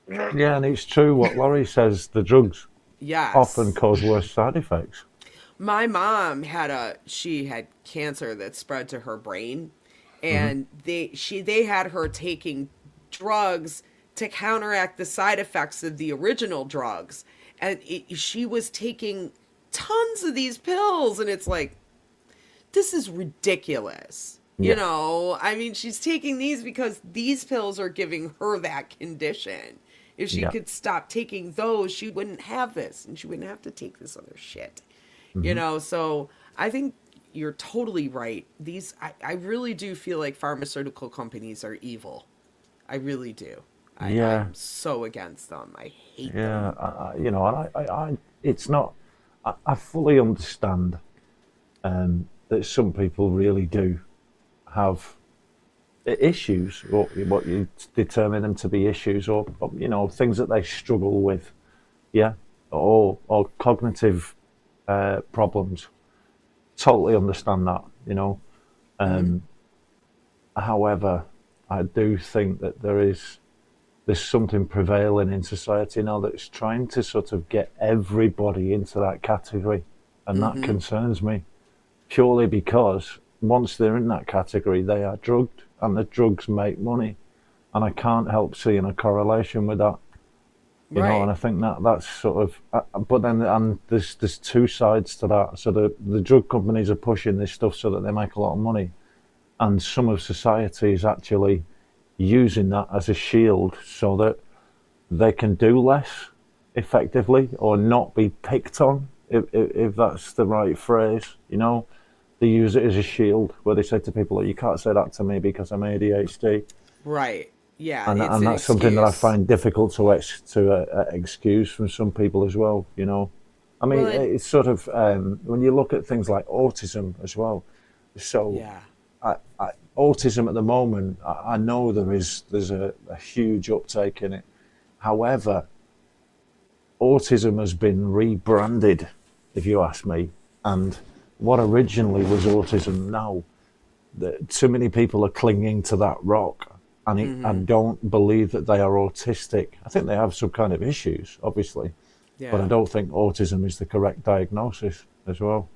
and it's true what Laurie says. The drugs often Yes. cause worse side effects. My mom she had cancer that spread to her brain, Hmm. and they had her taking drugs to counteract the side effects of the original drugs, and she was taking tons of these pills, and it's like, this is ridiculous. You Yeah, know, I mean, she's taking these because these pills are giving her that condition. If she yeah. could stop taking those, she wouldn't have this, and she wouldn't have to take this other shit. You Hmm. know, so I think you're totally right. I really do feel like pharmaceutical companies are evil. I really do. Yeah, I'm so against them. I hate yeah. them. It's not. I fully understand that some people really do have issues, or what you determine them to be issues, or things that they struggle with, yeah, or cognitive problems. Totally understand that, Hmm. However, I do think that there's something prevailing in society now that's trying to sort of get everybody into that category, and that Hmm. concerns me purely because once they're in that category, they are drugged, and the drugs make money, and I can't help seeing a correlation with that. And Right. I think that's sort of, but then and there's two sides to that. So the drug companies are pushing this stuff so that they make a lot of money, and some of society is actually using that as a shield so that they can do less effectively or not be picked on, if that's the right phrase. They use it as a shield where they say to people, "You can't say that to me because I'm ADHD." Right. Yeah, it's And an that's something that I excuse. find difficult to excuse from some people as well. I Well, mean, and it's sort of when you look at things like autism as well. So, yeah. autism at the moment, I know there's a huge uptake in it. However, autism has been rebranded, if you ask me, and what originally was autism now, too many people are clinging to that rock, and I Hmm. don't believe that they are autistic. I think they have some kind of issues, obviously, but I Yeah. don't think autism is the correct diagnosis as well.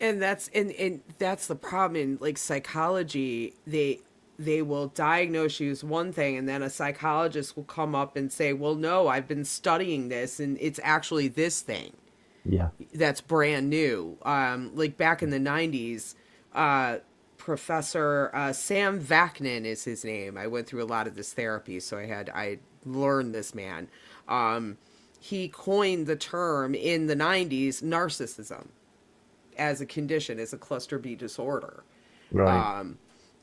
And that's the problem in like psychology. They will diagnose you as one thing, and then a psychologist will come up and say, well, no, I've been studying this, and it's actually this thing Yeah, that's brand new. Like back in the 90s, uh, Professor Sam Vaknin is his name. I went through a lot of this therapy, so I learned this man. Um, he coined the term in the 90s narcissism as a condition, as a cluster B disorder. right. Um,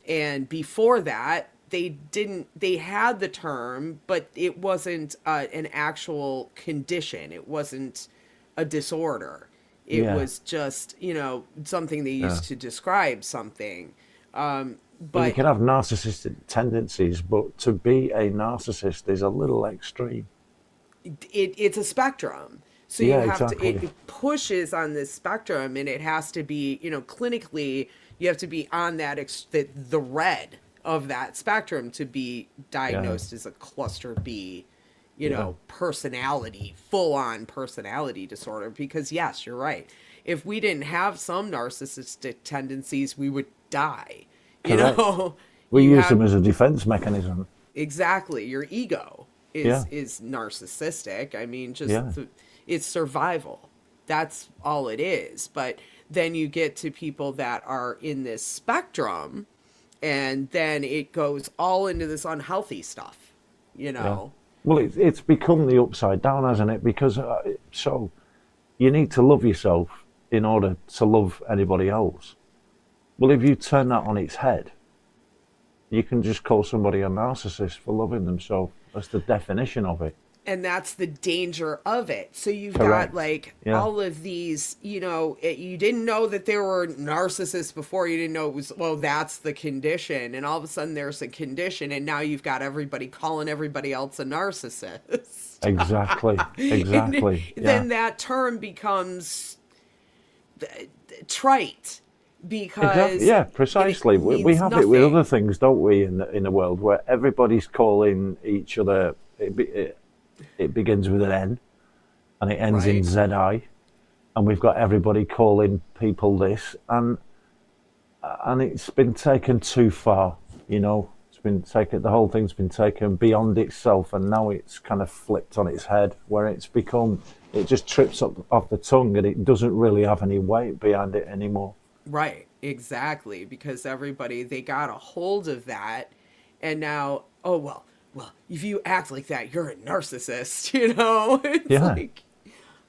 and before that, they had the term, but it wasn't an actual condition. It wasn't a disorder. It Yeah, was just, something they yeah. used to describe something. Well, you But can have narcissistic tendencies, but to be a narcissist is a little extreme. it's a spectrum. So you Yeah, have to, exactly. it pushes on this spectrum, and it has to be, clinically, you have to be on the red of that spectrum to be Yeah, diagnosed as a cluster B, yeah, personality, full on personality disorder. Because yes, you're right. If we didn't have some narcissistic tendencies, we would die. You correct. know, We you use have them as a defense mechanism. exactly your ego Yeah, is narcissistic. I mean, yeah, it's survival. That's all it is. But then you get to people that are in this spectrum, and then it goes all into this unhealthy stuff, you yeah. know. Well, it's become the upside down, hasn't it? Because so you need to love yourself in order to love anybody else. Well, if you turn that on its head, you can just call somebody a narcissist for loving themselves. That's the definition of it. And that's the danger of it. So you've got Correct. like Yeah. all of these, you didn't know that there were narcissists before. You didn't know it was, well, that's the condition. And all of a sudden there's a condition, and now you've got everybody calling everybody else a narcissist. Exactly. And Exactly. Yeah. then that term becomes trite Exactly. because Yeah. it Precisely. We means have it with other nothing. things, don't we? In the world where everybody's calling each other. It begins with an N. and it ends in Right. ZI, and we've got everybody calling people this, and it's been taken too far, you know. It's been taken, the whole thing's been taken beyond itself, and now it's kind of flipped on its head, where it's become, it just trips up off the tongue, and it doesn't really have any weight behind it anymore. Right, exactly, because everybody, they got a hold of that, and now, oh well, if you act like that, you're a narcissist, you know? It's Yeah. like,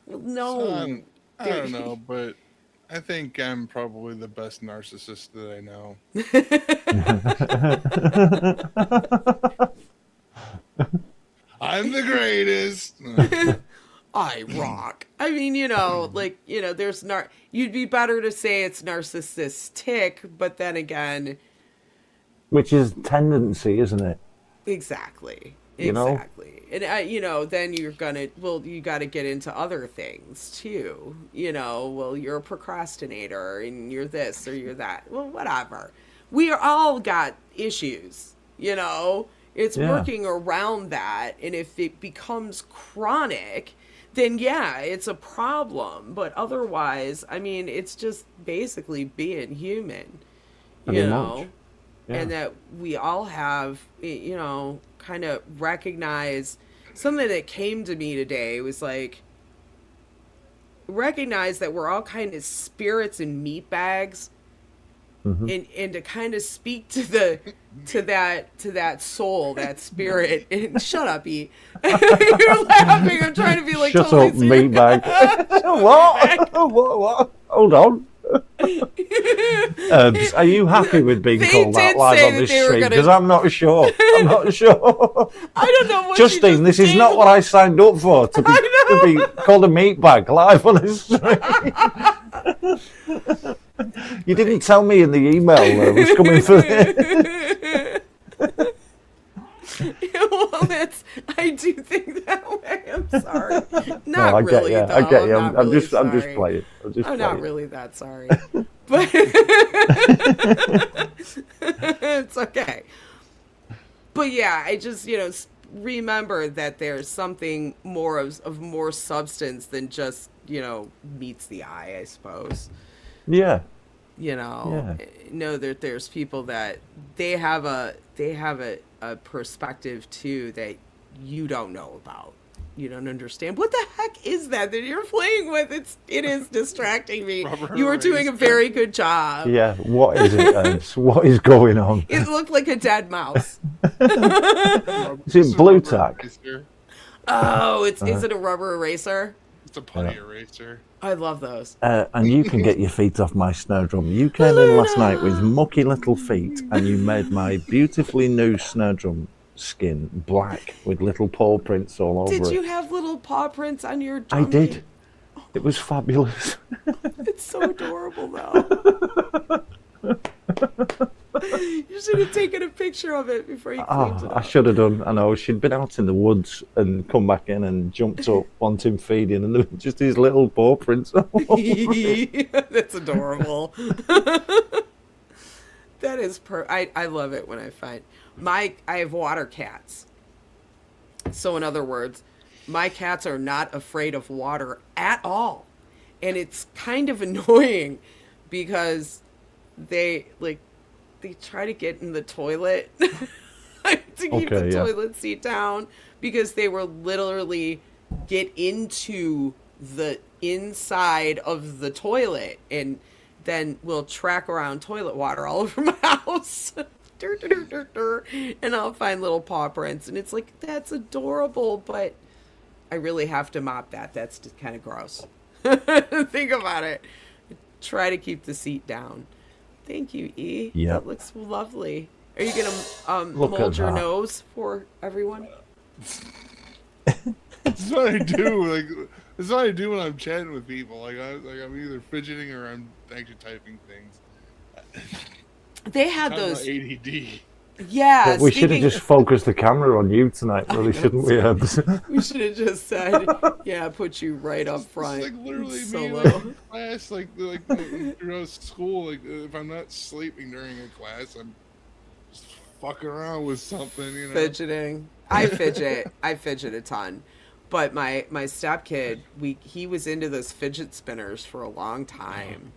well, no. So, I don't know, but I think I'm probably the best narcissist that I know. I'm the greatest. I rock. I mean, you know, like, you know, there's you'd be better to say it's narcissistic, but then again, Which is tendency, isn't it? exactly. You know? Exactly. And, you know, then you're gonna, well, you got to get into other things too. You know, well, you're a procrastinator and you're this or you're that. Well, whatever. We are all got issues, you know? It's Yeah. working around that. And if it becomes chronic, then yeah, it's a problem. But otherwise, I mean, it's just basically being human, Pretty you much. know? Yeah. And that we all have, you know, kind of recognize something that came to me today was like, recognize that we're all kind of spirits and meat bags. And to kind of speak to that soul, that spirit, and shut up, E. You're laughing. I'm trying to be like Shut totally up, serious. meatbag. What? Hold on. Are you happy with being They called that did live say on that this they were stream? gonna- Because I'm not sure. I'm not sure. I don't know what you Justine, just this is did. not what I signed up for, to be called a meatbag live on this stream. You didn't tell me in the email that was coming for this. Well, I do think that way. I'm sorry. Not No, I get really, you. though. I get you. not I'm really just sorry. playing. I'm not really that sorry. But it's okay. But yeah, I just, you know, remember that there's something more of more substance than just, you know, meets the eye, I suppose. Yeah. You know, know that there's people that they have a perspective too that you don't know about. You don't understand. What the heck is that you're playing with? It is distracting me. Rubber You were doing a eraser. very good job. Yeah. What is it, Ernst? What is going on? It looked like a dead mouse. Is it blue tack? Oh, is it a rubber eraser? It's a putty eraser. I love those. And you can get your feet off my snare drum. You came in last night with mucky little feet, and you made my beautifully new snare drum skin black with little paw prints all over Did it. you have little paw prints on your I drum did. kit? It was fabulous. It's so adorable, though. You should have taken a picture of it before you cleaned it I up. should have done. I know she'd been out in the woods and come back in and jumped up wanting feeding, and there were just these little paw prints. All over it. That's adorable. That is I love it when I find I have water cats. So in other words, my cats are not afraid of water at all. And it's kind of annoying because they try to get in the toilet to keep the toilet seat down because they will literally get into the inside of the toilet and then we'll track around toilet water all over my house. And I'll find little paw prints and it's like, that's adorable, but I really have to mop that. That's just kind of gross. Think about it. Try to keep the seat down. Thank you, E. Yeah. That looks lovely. Are you gonna Look mold at your that. nose for everyone? That's what I do. Like, that's what I do when I'm chatting with people. I'm either fidgeting or I'm actually typing things. They had Talking those. about ADD. Yeah, We should have speaking- just focused the camera on you tonight, really, shouldn't we? We should have just said, "Yeah, put you right up front." It's like literally me Solo. like, in class, like throughout school. Like if I'm not sleeping during a class, I'm just fucking around with something, you know. Fidgeting. I fidget. I fidget a ton. But my stepkid, he was into those fidget spinners for a long time.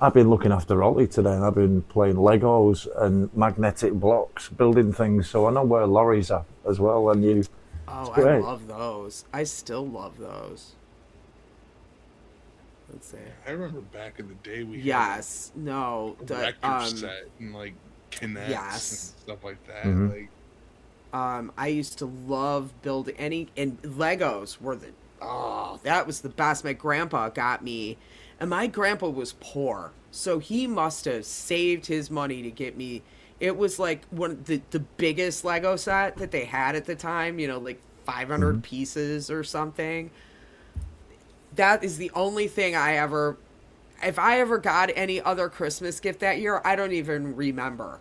I've been looking after Ollie today, and I've been playing Legos and magnetic blocks, building things. So I know where Laurie's at as well. And you, Oh, it's I great. love those. I still love those. Let's see. I remember back in the day we Yes. No. had a The record set and like Kinects Yes. and stuff like that. Mhm. Like I used to love building and Legos were that was the best. My grandpa got me, and my grandpa was poor, so he must have saved his money to get me. It was like one of the biggest Lego set that they had at the time, like 500 pieces or something. That is the only thing if I ever got any other Christmas gift that year, I don't even remember.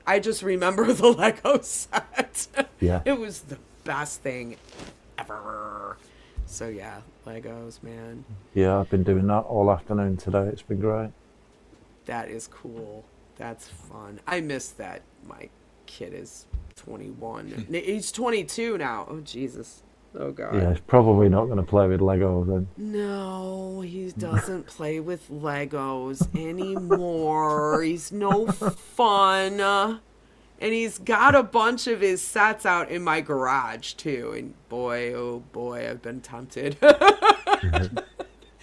I just remember the Lego set. Yeah. It was the best thing ever. So yeah, Legos, man. Yeah, I've been doing that all afternoon today. It's been great. That is cool. That's fun. I miss that my kid is 21. He's 22 now. Oh, Jesus. Oh, God. Yeah, he's probably not going to play with Lego then. No, he doesn't play with Legos anymore. He's no fun. And he's got a bunch of his sets out in my garage, too. And boy, oh boy, I've been tempted.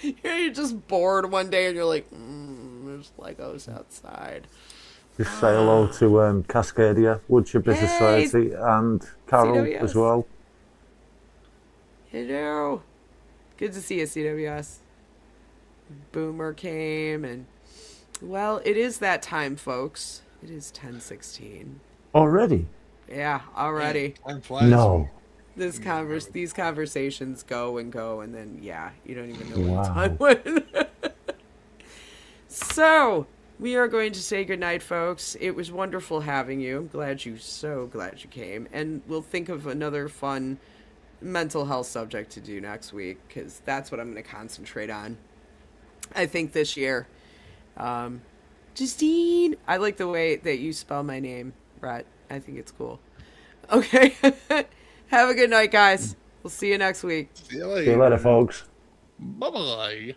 You're just bored one day and you're like, there's Legos outside. Just say hello to Cascadia, Woodshire Business Hey, Society, and Carol CWS. as well. Hello. Good to see you, CWS. Boomer came and, well, it is that time, folks. It is 10:16. Already? Yeah, already. time flies. No. These conversations go and go, and then, yeah, you don't even know when Wow. time went. So, we are going to say goodnight, folks. It was wonderful having you. I'm so glad you came. And we'll think of another fun mental health subject to do next week, because that's what I'm going to concentrate on, I think, this year. Justine, I like the way that you spell my name, Brett. I think it's cool. Okay. Have a good night, guys. We'll see you next week. See you later. See you later, folks. Bye bye.